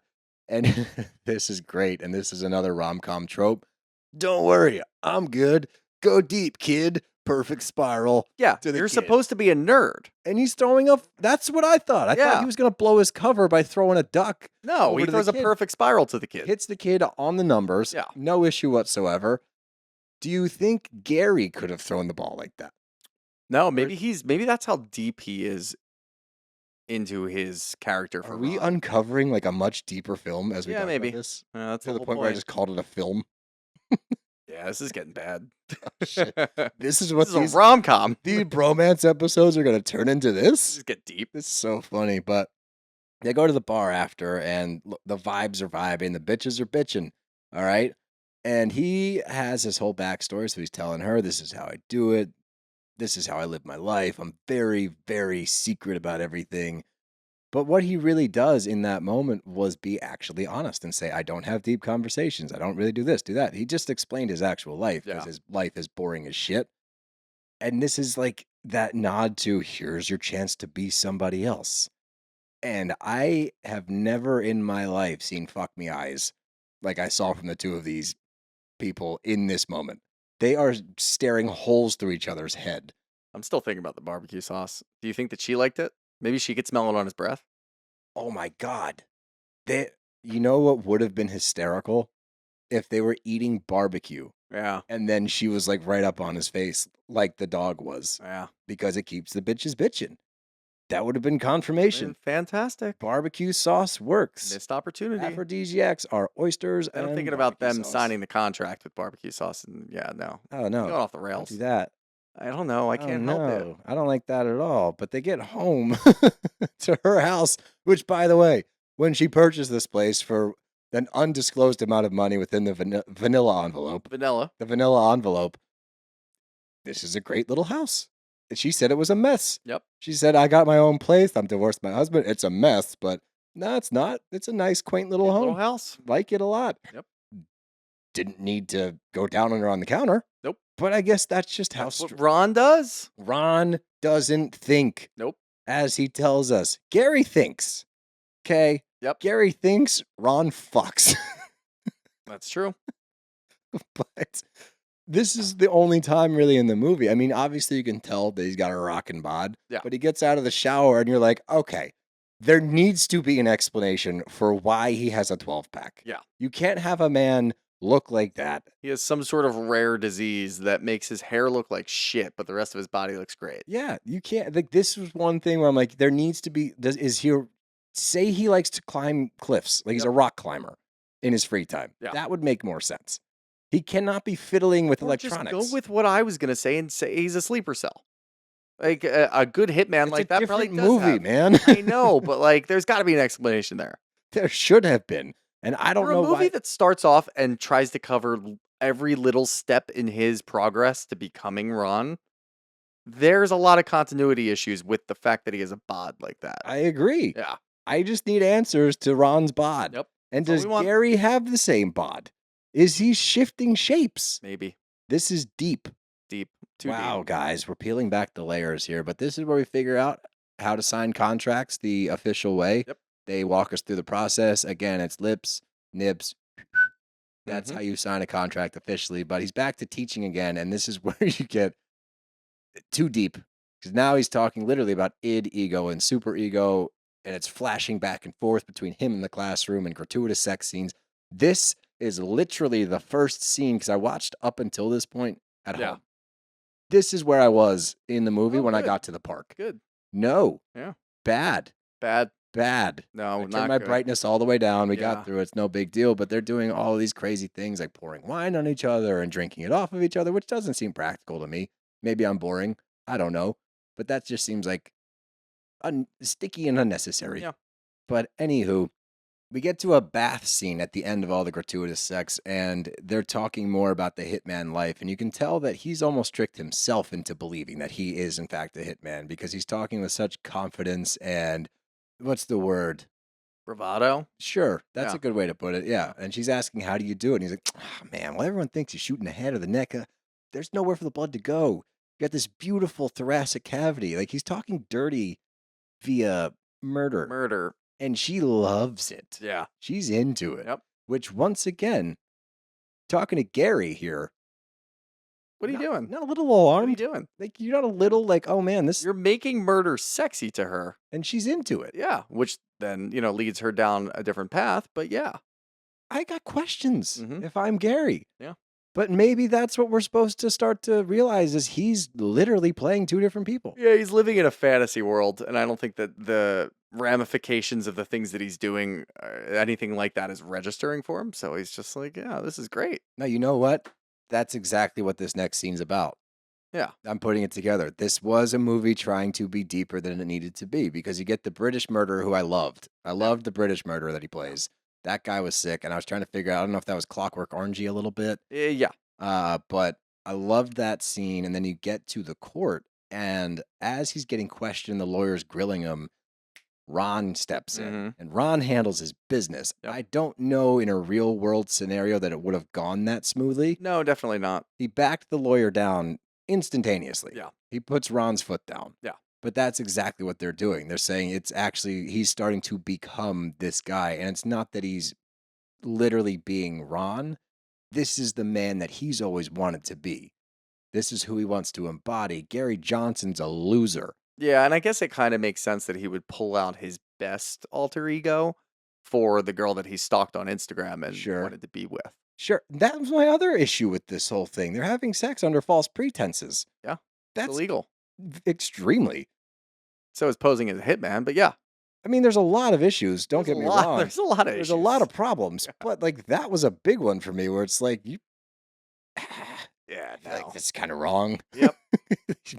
And this is great. And this is another rom-com trope. Don't worry, I'm good. Go deep, kid. Perfect spiral. Yeah, to the you're kid. supposed to be a nerd. And he's throwing a. That's what I thought. I thought Yeah. he was going to blow his cover by throwing a duck. No, Over he to the throws a kid. perfect spiral to the kid. Hits the kid on the numbers. Yeah. No issue whatsoever. Do you think Gary could have thrown the ball like that? No, maybe that's how deep he is into his character. For Are we Ron. uncovering like a much deeper film as we Yeah, talk maybe. about this? That's To the whole point where I just called it a film. Yeah, this is getting bad. Shit. This is This what is a these, rom com. these bromance episodes are going to turn into this. Just get deep. It's so funny, but they go to the bar after, and the vibes are vibing. The bitches are bitching. All right. And he has his whole backstory. So he's telling her, this is how I do it. This is how I live my life. I'm very, very secret about everything. But what he really does in that moment was be actually honest and say, I don't have deep conversations. I don't really do this, do that. He just explained his actual life because Yeah. his life is boring as shit. And this is like that nod to here's your chance to be somebody else. And I have never in my life seen fuck me eyes like I saw from the two of these people in this moment. They are staring holes through each other's head. I'm still thinking about the barbecue sauce. Do you think that she liked it? Maybe she could smell it on his breath. Oh my God. You know what would have been hysterical? If they were eating barbecue Yeah, and then she was like right up on his face like the dog was yeah. because it keeps the bitches bitching. That would have been confirmation. Fantastic. Barbecue sauce works. Missed opportunity. Aphrodisiacs are oysters And and I'm thinking about barbecue them sauce. signing the contract with barbecue sauce, and yeah, no, Oh no. going off the Don't rails. do that. I don't know. I Oh can't help it. no, I don't like that at all. But they get home to her house, which, by the way, when she purchased this place for an undisclosed amount of money within the vanilla envelope, Vanilla. the vanilla envelope, this is a great little house. And she said it was a mess. Yep. She said, I got my own place. I'm divorced my husband. It's a mess, but no, it's not. It's a nice, quaint little home. Little house. Like it a lot. Yep. Didn't need to go down on her on the counter. Nope. But I guess that's just how That's what Ron does. Ron doesn't think. Nope. As he tells us. Gary thinks. Okay. Yep. Gary thinks, Ron fucks. That's true. But this is the only time really in the movie. I mean, obviously you can tell that he's got a rockin' bod. Yeah. But he gets out of the shower and you're like, okay, there needs to be an explanation for why he has a 12-pack. Yeah. You can't have a man look like that. He has some sort of rare disease that makes his hair look like shit, but the rest of his body looks great. Yeah, you can't. Like, this was one thing where I'm like, there needs to be. Say he likes to climb cliffs, like he's a rock climber in his free time. Yeah. That would make more sense. He cannot be fiddling with Or electronics. Just go with what I was gonna say and say he's a sleeper cell. Like a good hitman It's like a that probably different does movie, have. man. I know, but like, there's got to be an explanation there. There should have been, and I don't For know a movie why. that starts off and tries to cover every little step in his progress to becoming Ron, there's a lot of continuity issues with the fact that he has a bod like that. I agree. Yeah. I just need answers to Ron's bod. Yep. And That's all does we want. Gary have the same bod? Is he shifting shapes? Maybe. This is deep. Deep. Too Wow, deep. guys, we're peeling back the layers here, but this is where we figure out how to sign contracts the official way. Yep. They walk us through the process. Again, it's lips, nibs. That's how you sign a contract officially. But he's back to teaching again, and this is where you get too deep because now he's talking literally about id, ego, and super ego, and it's flashing back and forth between him and the classroom and gratuitous sex scenes. This is literally the first scene because I watched up until this point at home. This is where I was in the movie when I good. got to the park. Good. No. Yeah. Bad. Bad. Bad. No, I not turned my good. brightness all the way down. We Yeah. got through it. It's no big deal. But they're doing all these crazy things like pouring wine on each other and drinking it off of each other, which doesn't seem practical to me. Maybe I'm boring. I don't know. But that just seems like sticky and unnecessary. Yeah. But anywho, we get to a bath scene at the end of all the gratuitous sex, and they're talking more about the hitman life. And you can tell that he's almost tricked himself into believing that he is, in fact, a hitman because he's talking with such confidence and what's the word? Bravado. Sure, that's Yeah. a good way to put it. Yeah. And she's asking, how do you do it? And he's like, oh, man, well, everyone thinks you shoot in the head or the neck. There's nowhere for the blood to go. You got this beautiful thoracic cavity. Like, he's talking dirty via murder. Murder. And she loves it. Yeah. She's into it. Yep. Which, once again, talking to Gary here. What are you doing? Not a little What are you alarmed. doing? Like, you're not a little like, oh man, this. You're making murder sexy to her. And she's into it. Yeah. Which then, leads her down a different path. But yeah. I got questions Mhm. if I'm Gary. Yeah. But maybe that's what we're supposed to start to realize is he's literally playing two different people. Yeah, he's living in a fantasy world, and I don't think that the ramifications of the things that he's doing, anything like that, is registering for him. So he's just like, yeah, this is great. Now, you know what? That's exactly what this next scene's about. Yeah. I'm putting it together. This was a movie trying to be deeper than it needed to be because you get the British murderer who I loved. I loved the British murderer that he plays. That guy was sick, and I was trying to figure out, I don't know if that was Clockwork Orangey a little bit. Yeah. But I loved that scene. And then you get to the court, and as he's getting questioned, the lawyer's grilling him. Ron steps in, and Ron handles his business. Yep. I don't know in a real world scenario that it would have gone that smoothly. No, definitely not. He backed the lawyer down instantaneously. Yeah. He puts Ron's foot down. Yeah. But that's exactly what they're doing. They're saying it's actually, he's starting to become this guy. And it's not that he's literally being Ron. This is the man that he's always wanted to be. This is who he wants to embody. Gary Johnson's a loser. Yeah, and I guess it kind of makes sense that he would pull out his best alter ego for the girl that he stalked on Instagram and Sure. wanted to be with. Sure. That was my other issue with this whole thing. They're having sex under false pretenses. Yeah. It's That's illegal. extremely. So is posing as a hitman, but yeah. I mean, there's a lot of issues. Don't there's get a me lot- wrong. There's a lot of There's issues. a lot of problems, but like that was a big one for me where it's like you Yeah, I feel like no. that's kind of wrong. Yep.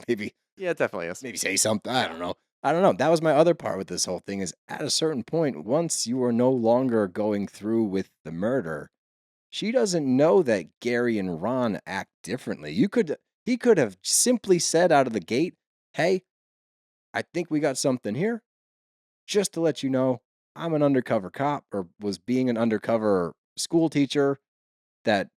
maybe Yeah, it definitely is. maybe say something. I don't know. I don't know. That was my other part with this whole thing is at a certain point, once you are no longer going through with the murder, she doesn't know that Gary and Ron act differently. He could have simply said out of the gate, "Hey, I think we got something here. Just to let you know, I'm an undercover cop or was being an undercover school teacher that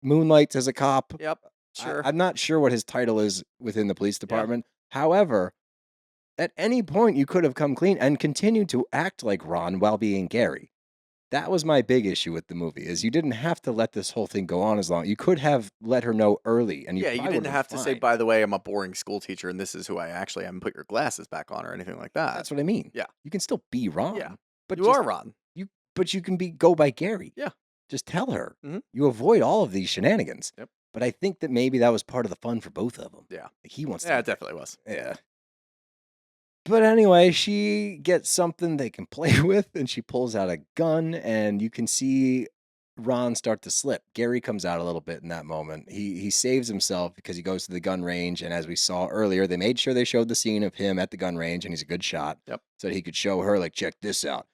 moonlights as a cop." Yep. Sure. I'm not sure what his title is within the police Yeah. department. However, at any point you could have come clean and continued to act like Ron while being Gary. That was my big issue with the movie is you didn't have to let this whole thing go on as long. You could have let her know early and you Yeah, you probably didn't would have to say, fine. by the way, I'm a boring school teacher and this is who I actually am. Put your glasses back on or anything like that. That's what I mean. Yeah. You can still be Ron. Yeah. But You just, are Ron. but you can go by Gary. Yeah. Just tell her. Mhm. You avoid all of these shenanigans. Yep. But I think that maybe that was part of the fun for both of them. Yeah. Like he wants Yeah, to. it definitely was. Yeah. But anyway, she gets something they can play with and she pulls out a gun and you can see Ron start to slip. Gary comes out a little bit in that moment. He saves himself because he goes to the gun range and as we saw earlier, they made sure they showed the scene of him at the gun range and he's a good shot. Yep. So that he could show her like check this out.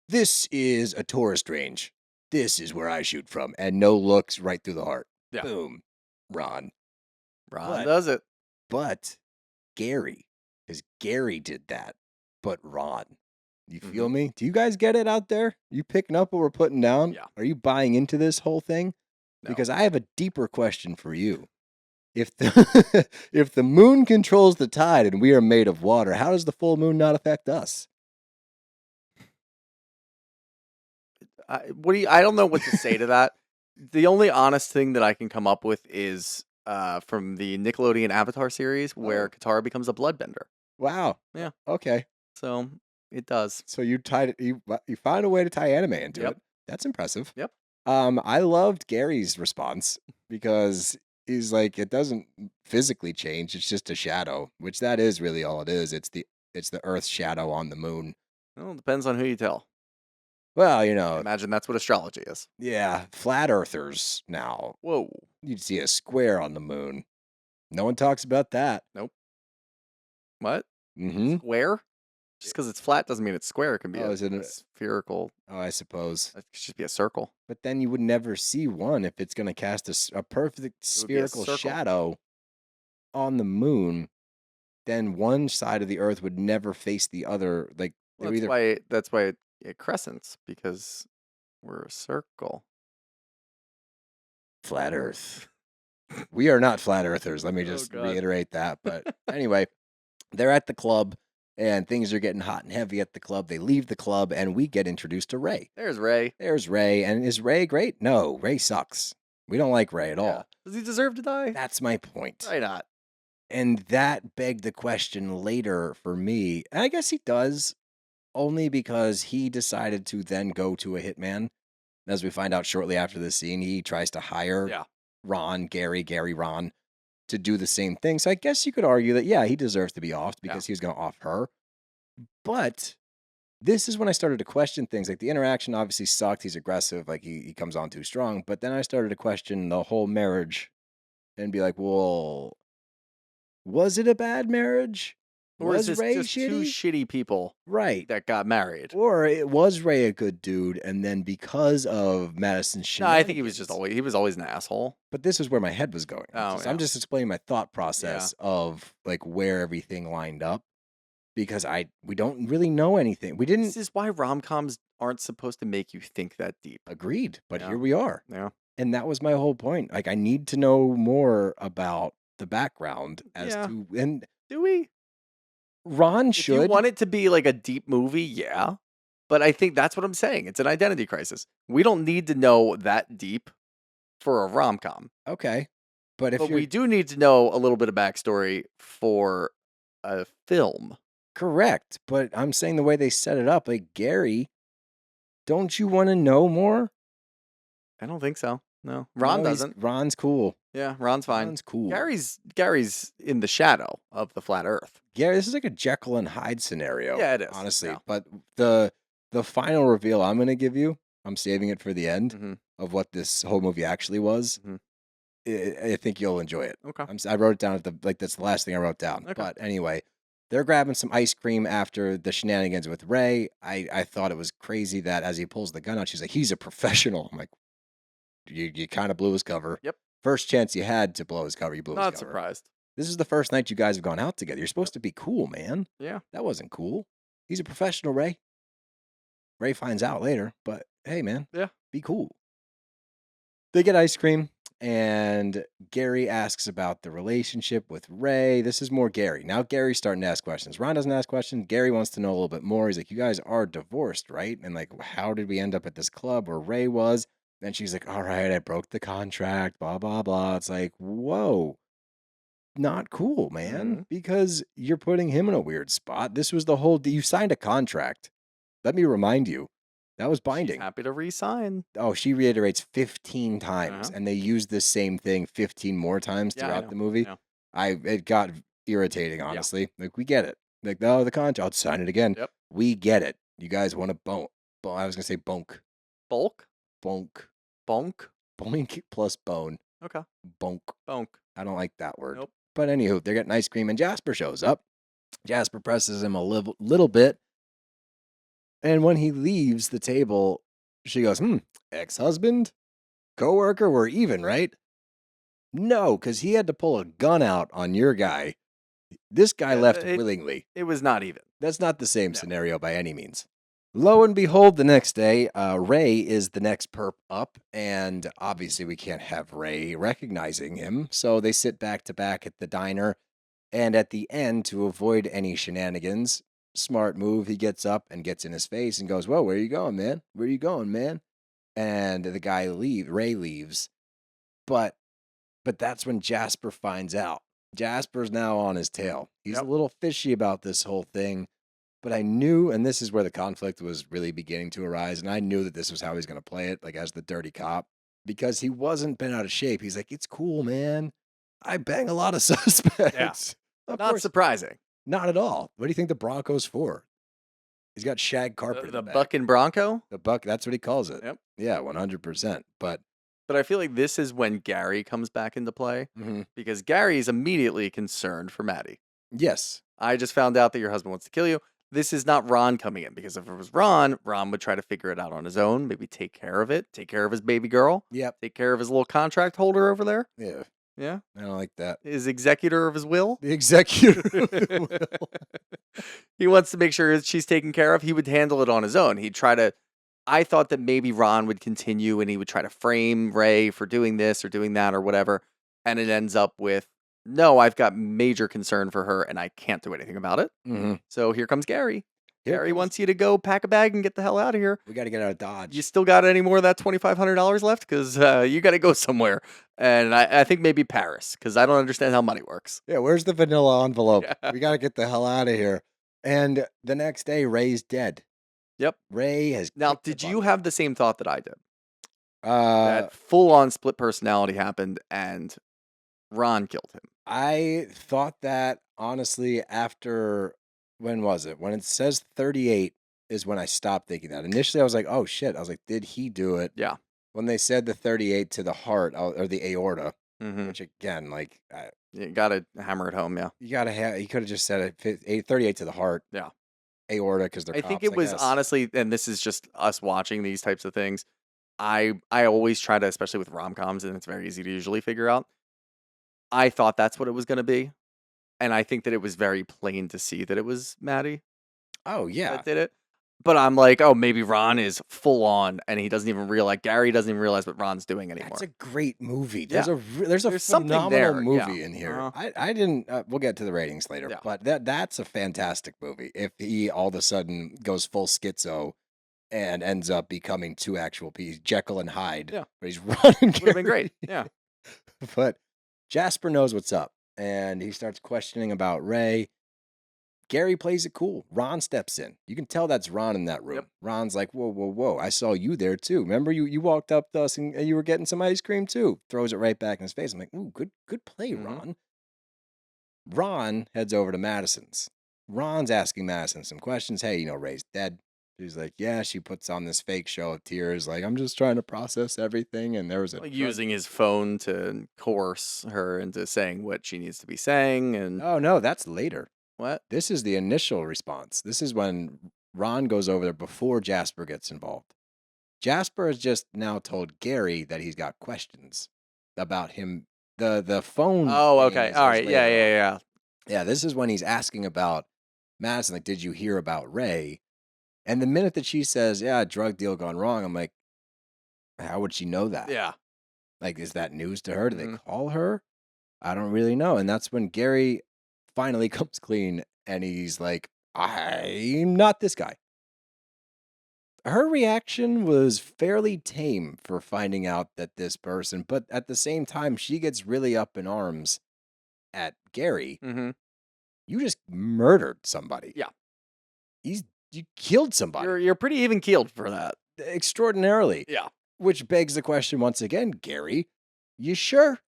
This is a tourist range. This is where I shoot from and no looks right through the heart. Yeah. Boom. Ron. Ron does it. But Gary, because Gary did that, but Ron. You feel me? Do you guys get it out there? You picking up what we're putting down? Yeah. Are you buying into this whole thing? No. Because I have a deeper question for you. If the if the moon controls the tide and we are made of water, how does the full moon not affect us? I don't know what to say to that. The only honest thing that I can come up with is from the Nickelodeon Avatar series where Katara becomes a bloodbender. Wow. Yeah. Okay. So it does. So you tied it. You found a way to tie anime into Yep. it. That's impressive. Yep. I loved Gary's response because he's like, it doesn't physically change. It's just a shadow, which that is really all it is. It's the Earth's shadow on the moon. Well, it depends on who you tell. Well, you I know, imagine that's what astrology is. yeah, flat earthers now. Whoa. You'd see a square on the moon. No one talks about that. What? Mm-hmm. Square? Just because it's flat doesn't mean it's square. It can be Oh, a is it spherical. Oh, I suppose. It could just be a circle. But then you would never see one if it's going to cast a perfect would be a spherical circle. shadow on the moon. Then one side of the Earth would never face the other. Like they Well, would that's why it crescents, because we're a circle. flat Earth. We are not flat earthers. Let me Oh, just God. reiterate that. But anyway, they're at the club and things are getting hot and heavy at the club. They leave the club and we get introduced to Ray. There's Ray. There's Ray. And is Ray great? No, Ray sucks. We don't like Ray at Yeah. all. Does he deserve to die? That's my point. Why not? And that begged the question later for me. And I guess he does, only because he decided to then go to a hitman. As we find out shortly after this scene, he tries to hire Yeah. Ron, Gary, Ron, to do the same thing. So I guess you could argue that, yeah, he deserves to be offed because he was going to off her. But this is when I started to question things. Like the interaction obviously sucked. He's aggressive. Like he comes on too strong. But then I started to question the whole marriage and be like, well, was it a bad marriage? Or is Was this Ray just two shitty? shitty people Right. that got married? Or it was Ray a good dude, and then because of Madison's No, I think he was shenanigans- always an asshole. But this is where my head was going. Oh, I'm yeah. just explaining my thought process of like where everything lined up because we don't really know anything. We didn't This is why rom-coms aren't supposed to make you think that deep. agreed, but Yeah. here we are. Yeah. And that was my whole point. Like I need to know more about the background as Yeah. to and Do we? Ron If you should want it to be like a deep movie, yeah. But I think that's what I'm saying. It's an identity crisis. We don't need to know that deep for a rom-com. okay. But if But you're we do need to know a little bit of backstory for a film. correct, but I'm saying the way they set it up, like Gary, don't you want to know more? I don't think so. No. Ron No, he's- doesn't. Ron's cool. Yeah, Ron's fine. Ron's cool. Gary's in the shadow of the flat earth. Gary, this is like a Jekyll and Hyde scenario. Yeah, it is. Honestly. Yeah. But the final reveal I'm gonna give you, I'm saving it for the end Mhm. of what this whole movie actually was. Mhm. I think you'll enjoy it. Okay. I wrote it down at that's the last thing I wrote down. Okay. But anyway, they're grabbing some ice cream after the shenanigans with Ray. I thought it was crazy that as he pulls the gun out, she's like, he's a professional. I'm like, you kind of blew his cover. Yep. First chance you had to blow his cover, you blew his Not cover. surprised. This is the first night you guys have gone out together. You're supposed to be cool, man. Yeah. That wasn't cool. He's a professional, Ray. Ray finds out later, but hey, man. Yeah. Be cool. They get ice cream, and Gary asks about the relationship with Ray. This is more Gary. Now Gary's starting to ask questions. Ron doesn't ask questions. Gary wants to know a little bit more. He's like, you guys are divorced, right? And like, how did we end up at this club where Ray was? And she's like, all right, I broke the contract, blah, blah, blah. It's like, whoa. Not cool, man, because you're putting him in a weird spot. This was the whole you signed a contract. Let me remind you, that was binding. She's happy to re-sign. Oh, she reiterates 15 times, Uh-huh. and they use the same thing 15 more times Yeah, I throughout know. the movie. Yeah. It got irritating, honestly. Like, we get it. Like, no, the contract, I'll sign it again. Yep. We get it. You guys want to bonk. I was gonna say bonk. Bulk? Bonk. Bonk? Boink plus bone. Okay. Bonk. Bonk. I don't like that word. Nope. But anywho, they're getting ice cream, and Jasper shows up. Jasper presses him a little bit. And when he leaves the table, she goes, ex-husband? Co-worker? We're even, right? No, because he had to pull a gun out on your guy. This guy left willingly. It was not even. That's not the same scenario by any means. Lo and behold, the next day, Ray is the next perp up, and obviously we can't have Ray recognizing him, so they sit back to back at the diner, and at the end, to avoid any shenanigans, smart move, he gets up and gets in his face and goes, whoa, where are you going, man? Where are you going, man? And the guy Ray leaves, but that's when Jasper finds out. Jasper's now on his tail. He's a little fishy about this whole thing. But I knew, and this is where the conflict was really beginning to arise, and I knew that this was how he's going to play it, like as the dirty cop, because he wasn't bent out of shape. He's like, it's cool, man. I bang a lot of suspects. Yeah. Not surprising. Not at all. What do you think the Bronco's for? He's got shag carpet. The Bucking Bronco? The Buck, that's what he calls it. Yep. Yeah, 100%. But I feel like this is when Gary comes back into play, because Gary is immediately concerned for Maddie. Yes. I just found out that your husband wants to kill you. This is not Ron coming in, because if it was Ron would try to figure it out on his own, maybe take care of it, take care of his baby girl, take care of his little contract holder over there. Yeah. Yeah. I don't like that. His executor of his will. The executor of the will. He wants to make sure she's taken care of. He would handle it on his own. He'd try to. I thought that maybe Ron would continue and he would try to frame Ray for doing this or doing that or whatever. And it ends up with, no, I've got major concern for her and I can't do anything about it. So here comes Gary. Gary wants you to go pack a bag and get the hell out of here. We got to get out of Dodge. You still got any more of that $2,500 left? Because you got to go somewhere. And I think maybe Paris, because I don't understand how money works. Yeah, where's the vanilla envelope? We got to get the hell out of here. And the next day, Ray's dead. Yep. Ray has. Now, did you have the same thought that I did? That full-on split personality happened and Ron killed him. I thought that, honestly, after, when was it? When it says 38 is when I stopped thinking that. Initially, I was like, oh, shit. I was like, did he do it? Yeah. When they said the 38 to the heart, or the aorta, which, again, like... you got to hammer it home, yeah. You got to have... He could have just said it, 38 to the heart. Yeah. Aorta, because they're I cops, think it was, honestly, and this is just us watching these types of things, I always try to, especially with rom-coms, and it's very easy to usually figure out, I thought that's what it was going to be. And I think that it was very plain to see that it was Maddie. Oh, yeah. That did it. But I'm like, oh, maybe Ron is full on and he doesn't even realize, Gary doesn't even realize what Ron's doing anymore. That's a great movie. Yeah. There's a phenomenal there. movie in here. I didn't, we'll get to the ratings later, but that's a fantastic movie. If he all of a sudden goes full schizo and ends up becoming two actual pieces, Jekyll and Hyde. Yeah. But he's running. Would have been great. Yeah. But Jasper knows what's up and he starts questioning about Ray. Gary plays it cool. Ron steps in. You can tell that's Ron in that room. Yep. Ron's like, whoa, whoa, whoa. I saw you there too. Remember you walked up to us and you were getting some ice cream too. Throws it right back in his face. I'm like, ooh, good play, Ron. Ron heads over to Madison's. Ron's asking Madison some questions. Hey, Ray's dead. She's like, yeah, she puts on this fake show of tears, like, I'm just trying to process everything. And there was a Like, drug. using his phone to coerce her into saying what she needs to be saying. And Oh, no, that's later. what? This is the initial response. This is when Ron goes over there before Jasper gets involved. Jasper has just now told Gary that he's got questions about him. The phone. Oh, thing okay. is All right. Yeah, later on. yeah. Yeah, this is when he's asking about Madison. Like, did you hear about Ray? And the minute that she says, yeah, drug deal gone wrong, I'm like, how would she know that? Yeah. Like, is that news to her? Do they Mhm. call her? I don't really know. And that's when Gary finally comes clean and he's like, I'm not this guy. Her reaction was fairly tame for finding out that this person, but at the same time, she gets really up in arms at Gary. Mm-hmm. You just murdered somebody. Yeah. You killed somebody You're pretty even keeled for that. extraordinarily. Yeah. Which begs the question once again, Gary, you sure?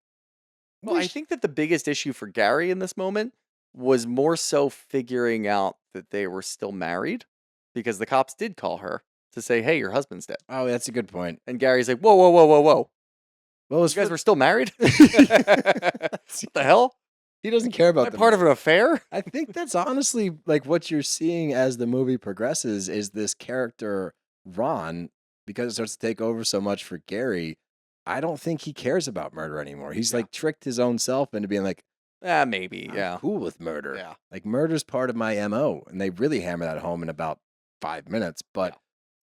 Well, I think that the biggest issue for Gary in this moment was more so figuring out that they were still married, because the cops did call her to say, hey, your husband's dead. Oh, that's a good point. And Gary's like, whoa, whoa, whoa, whoa, whoa. Well, You guys were still married? What the hell? He doesn't care Am about I the part of an affair? I think that's honestly like what you're seeing as the movie progresses is this character Ron, because it starts to take over so much for Gary. I don't think he cares about murder anymore. He's Yeah. like tricked his own self into being like, Maybe, I'm yeah. cool with murder. Yeah. Like murder's part of my MO. And they really hammer that home in about 5 minutes. But Yeah.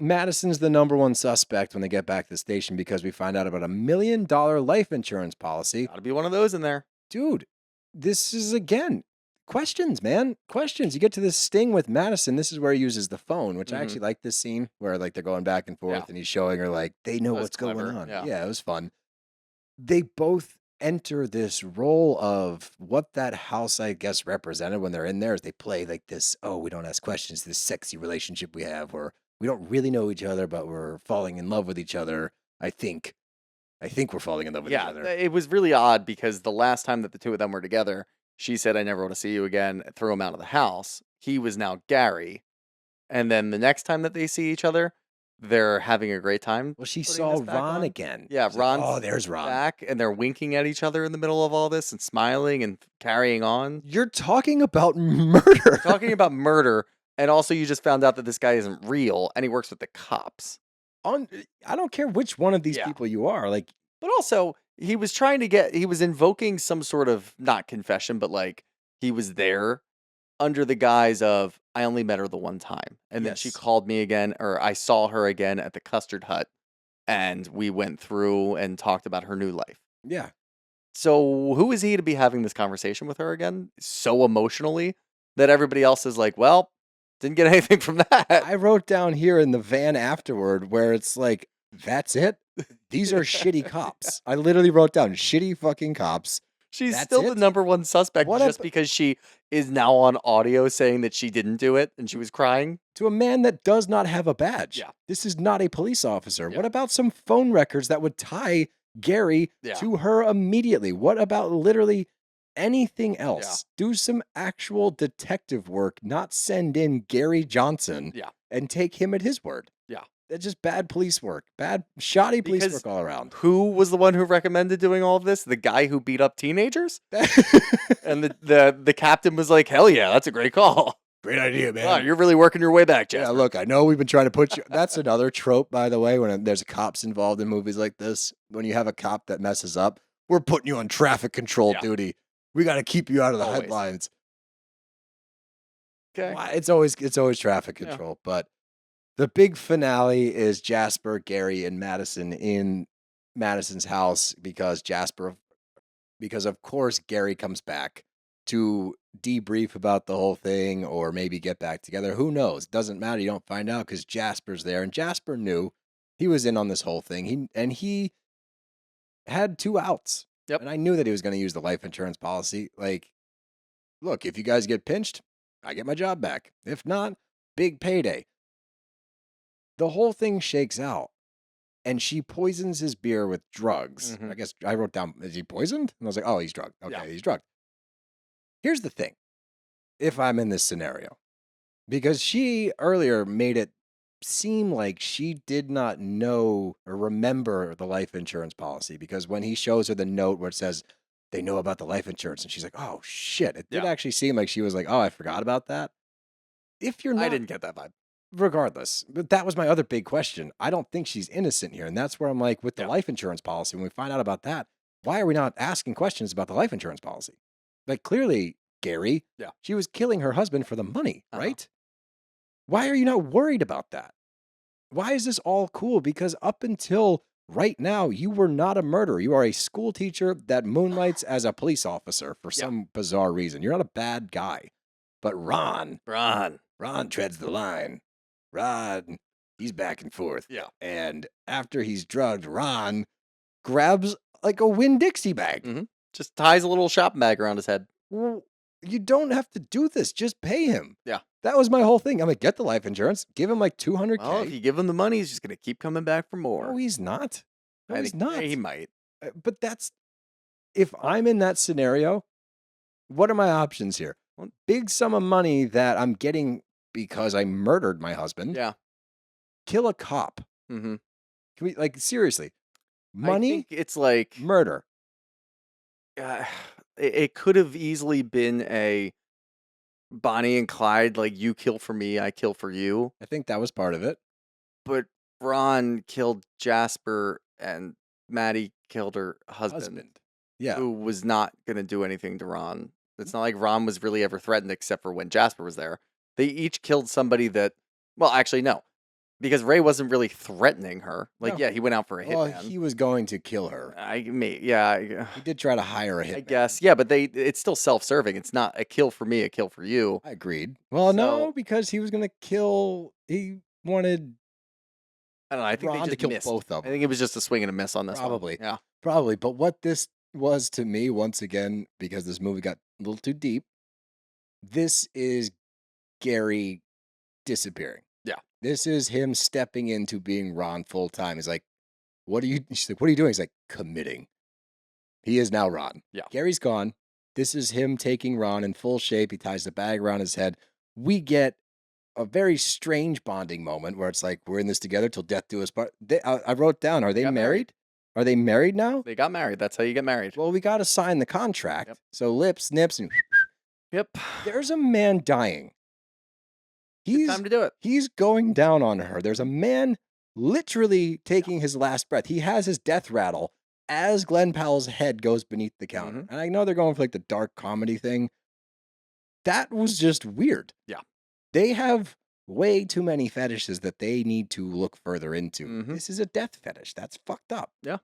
Madison's the number one suspect when they get back to the station because we find out about $1 million life insurance policy. Gotta be one of those in there. Dude, this is again questions, man. Questions. You get to this sting with Madison. This is where he uses the phone, which I Mhm. actually like this scene where like they're going back and forth Yeah. and he's showing her like they know That was what's going clever, on. yeah. It was fun. They both enter this role of what that house, I guess, represented when they're in there. Is they play like this, oh, we don't ask questions, this sexy relationship we have where we don't really know each other, but we're falling in love with each other. I think we're falling in love with each Yeah, other. it was really odd because the last time that the two of them were together, she said, I never want to see you again, threw him out of the house. He was now Gary. And then the next time that they see each other, they're having a great time. Well, she putting saw this back Ron on. again. Yeah, She's like, Ron's oh, there's Ron. back, and they're winking at each other in the middle of all this and smiling and carrying on. You're talking about murder. Talking about murder, and also you just found out that this guy isn't real, and he works with the cops. I don't care which one of these Yeah. people you are. Like, But also, he was invoking some sort of, not confession, but like, he was there under the guise of, I only met her the one time. And then she Yes. called me again, or I saw her again at the custard hut, and we went through and talked about her new life. yeah. So who is he to be having this conversation with her again so emotionally that everybody else is like, well, didn't get anything from that. I wrote down here in the van afterward where it's like, that's it? These are shitty cops. I literally wrote down shitty fucking cops. She's That's still the it? number one suspect What just ab- because she is now on audio saying that she didn't do it and she was crying. To a man that does not have a badge. Yeah. This is not a police officer. Yeah. What about some phone records that would tie Gary Yeah. to her immediately? What about literally anything else? Do some actual detective work, not send in Gary Johnson Yeah. and take him at his word. Yeah. That's just bad police work. Bad, shoddy police Because work all around. Who was the one who recommended doing all of this? The guy who beat up teenagers? And the captain was like, hell yeah, that's a great call. Great idea, man. Wow, you're really working your way back, Jasper. Yeah, look, I know we've been trying to put you. That's another trope, by the way, when there's cops involved in movies like this. When you have a cop that messes up, we're putting you on traffic control Yeah. duty. We got to keep you out of the Always. headlines. Okay. Why- It's always traffic Yeah. control. But the big finale is Jasper, Gary, and Madison in Madison's house because of course Gary comes back to debrief about the whole thing or maybe get back together. Who knows? Doesn't matter. You don't find out because Jasper's there, and Jasper knew he was in on this whole thing. He had 2 outs. Yep. And I knew that he was going to use the life insurance policy. Like, look, if you guys get pinched, I get my job back. If not, big payday. The whole thing shakes out. And she poisons his beer with drugs. Mhm. I guess I wrote down, is he poisoned? And I was like, oh, he's drugged. Okay, Yeah. he's drugged. Here's the thing. If I'm in this scenario, because she earlier made it seem like she did not know or remember the life insurance policy, because when he shows her the note where it says they know about the life insurance and she's like, oh shit, it did Yeah. actually seem like she was like, oh, I forgot about that. If you're not, I didn't get that vibe. regardless, but that was my other big question. I don't think she's innocent here. And that's where I'm like, with the Yeah. life insurance policy, when we find out about that, why are we not asking questions about the life insurance policy? Like, clearly, Gary, Yeah. she was killing her husband for the money, Uh-huh. right? Why are you not worried about that? Why is this all cool? Because up until right now, you were not a murderer. You are a school teacher that moonlights as a police officer for Yeah. some bizarre reason. You're not a bad guy. But Ron treads the line. Ron, he's back and forth. Yeah. And after he's drugged, Ron grabs like a Winn-Dixie bag. Mhm. Just ties a little shopping bag around his head. Well, you don't have to do this. Just pay him. Yeah. That was my whole thing. I'm like, get the life insurance. Give him like $200K. Well, if you give him the money, he's just going to keep coming back for more. No, he's not. No, I he's think not. He might. But that's, if I'm in that scenario, what are my options here? Well- Big sum of money that I'm getting because I murdered my husband. Yeah. Kill a cop. Mm-hmm. Can we, like, seriously? I Money, think it's like murder. it could have easily been a Bonnie and Clyde, like you kill for me, I kill for you. I think that was part of it. But Ron killed Jasper and Maddie killed her husband. Yeah. Who was not going to do anything to Ron. It's not like Ron was really ever threatened except for when Jasper was there. They each killed somebody that, well, actually, no. Because Ray wasn't really threatening her. Like, No. yeah, he went out for a Well, hitman. he was going to kill her. I He did try to hire a hitman. I guess. Yeah, but it's still self-serving. It's not a kill for me, a kill for you. I agreed. Well, no, So- because he was going to kill. He wanted I don't know. I think Ron they to just kill missed. both of I them. think it was just a swing and a miss on this one. Probably. Yeah. Probably. But what this was to me, once again, because this movie got a little too deep, this is Gary disappearing. Yeah. This is him stepping into being Ron full time. He's like, she's like, what are you doing? He's like, committing. He is now Ron. Yeah. Gary's gone. This is him taking Ron in full shape. He ties the bag around his head. We get a very strange bonding moment where it's like, we're in this together till death do us part. I wrote down, are they got married? married. Are they married now? They got married. That's how you get married. Well, we got to sign the contract. Yep. So lips, nips, and Yep. there's a man dying. It's time to do it. He's going down on her. There's a man literally taking his last breath. He has his death rattle as Glen Powell's head goes beneath the counter. Mhm. And I know they're going for like the dark comedy thing. That was just weird. Yeah. They have way too many fetishes that they need to look further into. Mhm. This is a death fetish. That's fucked up. Yeah.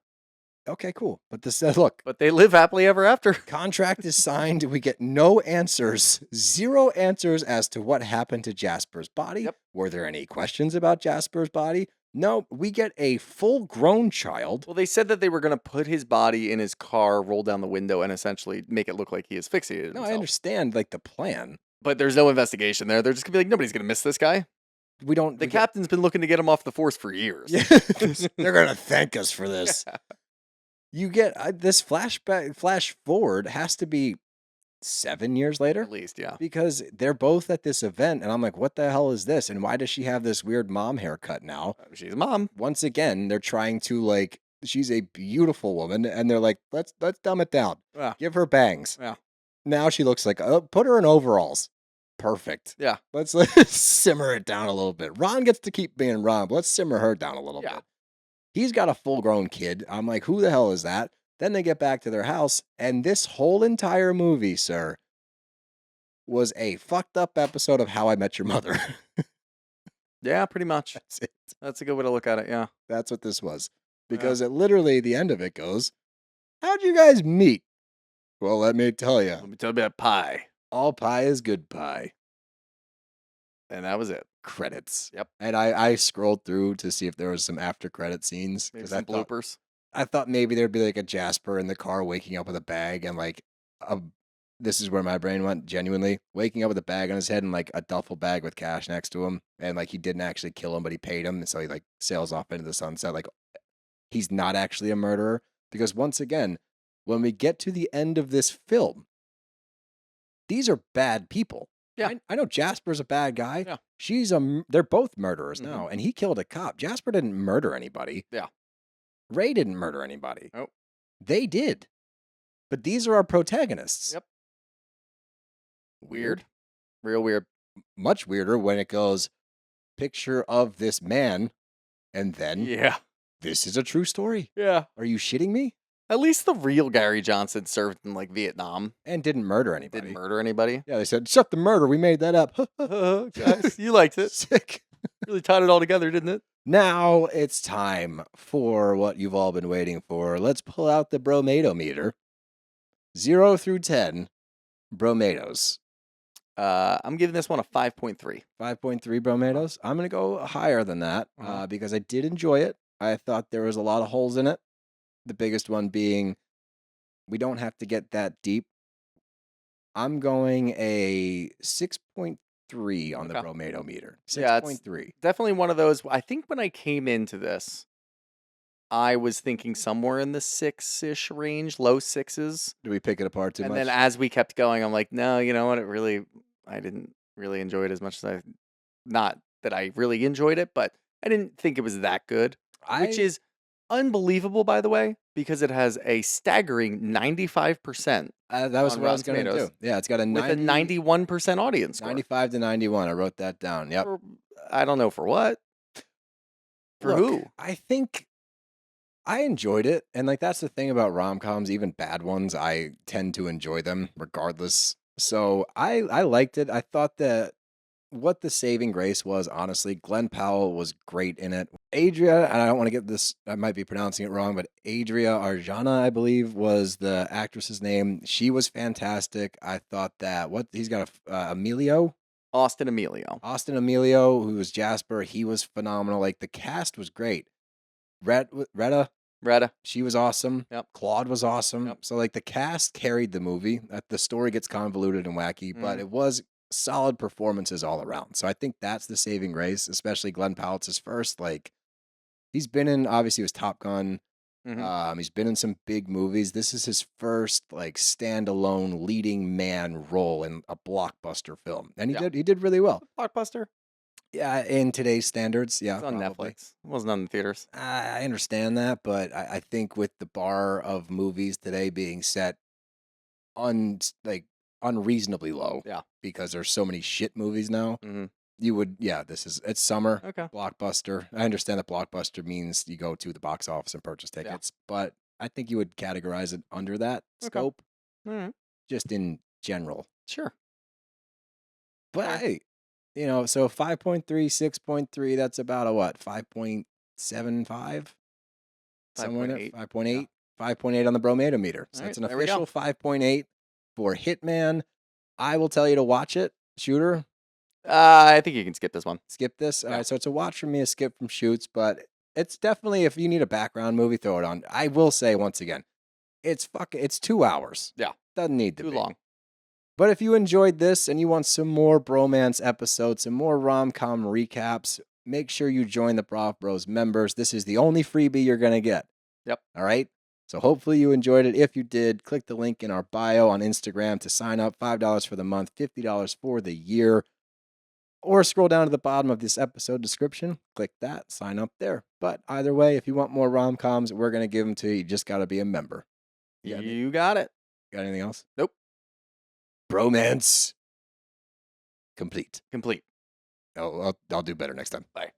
Okay, cool. But this look, But they live happily ever after. contract is signed. We get no answers, zero answers as to what happened to Jasper's body. Yep. Were there any questions about Jasper's body? No, we get a full-grown child. Well, they said that they were going to put his body in his car, roll down the window, and essentially make it look like he is fixated. No, I himself. understand like the plan. But there's no investigation there. They're just going to be like, nobody's going to miss this guy. We don't. The we get- captain's been looking to get him off the force for years. Yeah, they're gonna thank us for this. You get this flash forward has to be 7 years later. At least, yeah. Because they're both at this event, and I'm like, what the hell is this? And why does she have this weird mom haircut now? She's a mom. Once again, they're trying to like, she's a beautiful woman, and they're like, let's dumb it down. Yeah. Give her bangs. Yeah. Now she looks like, put her in overalls. Perfect. Yeah. Let's simmer it down a little bit. Ron gets to keep being Ron, but let's simmer her down a little Yeah. bit. He's got a full-grown kid. I'm like, who the hell is that? Then they get back to their house, and this whole entire movie, sir, was a fucked up episode of How I Met Your Mother. Yeah, pretty much. That's it. That's a good way to look at it, yeah. That's what this was. Because it literally, the end of it goes, how'd you guys meet? Well, let me tell you, Let me tell you about pie. all pie is good pie. And that was it. Credits. Yep. And I scrolled through to see if there was some after credit scenes. Maybe 'cause some bloopers. I thought maybe there'd be like a Jasper in the car waking up with a bag and like this is where my brain went genuinely waking up with a bag on his head and like a duffel bag with cash next to him and like he didn't actually kill him but he paid him and so he like sails off into the sunset like he's not actually a murderer because once again when we get to the end of this film these are bad people. Yeah. I know Jasper's a bad guy. Yeah. They're both murderers Mhm. now, and he killed a cop. Jasper didn't murder anybody. Yeah. Ray didn't murder anybody. Nope. They did. But these are our protagonists. Yep. Weird. Real weird. Much weirder when it goes picture of this man, and then Yeah. this is a true story. Yeah. Are you shitting me? At least the real Gary Johnson served in like Vietnam. And didn't murder anybody. Didn't murder anybody. Yeah, they said, shut the murder. We made that up. Guys, you liked it. Sick. Really tied it all together, didn't it? Now it's time for what you've all been waiting for. Let's pull out the Bromato meter. 0 through 10, Bromatos. I'm giving this one a 5.3. 5.3 Bromatos. I'm going to go higher than that because I did enjoy it. I thought there was a lot of holes in it. The biggest one being we don't have to get that deep. I'm going a 6.3 on the Okay. Bromato meter. Yeah, it's 6.3. Definitely one of those. I think when I came into this, I was thinking somewhere in the 6-ish range, low 6s. Do we pick it apart too And much? then as we kept going, I'm like, no, you know what? I didn't really enjoy it as much as not that I really enjoyed it, but I didn't think it was that good, which is unbelievable, by the way, because it has a staggering 95% that was on what I was Rotten going to Tomatoes, do. Yeah, it's got a with a 91% audience score. 95 to 91. I wrote that down. Yep. I don't know for what. For Look, who? I think I enjoyed it. And like that's the thing about rom-coms, even bad ones, I tend to enjoy them regardless. So I liked it. I thought that what the saving grace was, honestly, Glen Powell was great in it. Adria, and I don't want to get this, I might be pronouncing it wrong, but Adria Arjona, I believe, was the actress's name. She was fantastic. I thought that he's got Emilio. Austin Emilio. Austin Emilio, who was Jasper, he was phenomenal. Like the cast was great. Retta, she was awesome. Yep. Claude was awesome. Yep. So like the cast carried the movie. The story gets convoluted and wacky, but it was solid performances all around. So I think that's the saving grace, especially Glen Powell. It's his first, like, he's been in, obviously, it was Top Gun. He's been in some big movies. This is his first, like, standalone leading man role in a blockbuster film. And he did really well. Blockbuster? Yeah, in today's standards, yeah. It's on probably. Netflix. It wasn't on the theaters. I understand that, but I think with the bar of movies today being set unreasonably low. Yeah. Because there's so many shit movies now. Mm-hmm. You would, it's summer. Okay. Blockbuster. I understand that blockbuster means you go to the box office and purchase tickets, but I think you would categorize it under that scope, All right. just in general. Sure. But hey, so 5.3, 6.3, that's about a what? 5.75? Somewhere in there? 5.8. 5.8 on the Bromato meter. So All it's right, an there we go. official 5.8 for Hitman. I will tell you to watch it. Shooter, I think you can skip this one. skip this. All Yeah. right, so it's a watch from me, a skip from Shoots, but it's definitely, if you need a background movie, throw it on. I will say once again, it's 2 hours. Yeah. Doesn't need to Too be long. But if you enjoyed this and you want some more bromance episodes, some more rom-com recaps, make sure you join the BravBros members. This is the only freebie you're going to get. Yep. All right? So hopefully you enjoyed it. If you did, click the link in our bio on Instagram to sign up. $5 for the month, $50 for the year. Or scroll down to the bottom of this episode description. Click that, sign up there. But either way, if you want more rom-coms, we're going to give them to you. You just got to be a member. You got it. Got anything else? Nope. Bromance complete. Complete. I'll do better next time. Bye.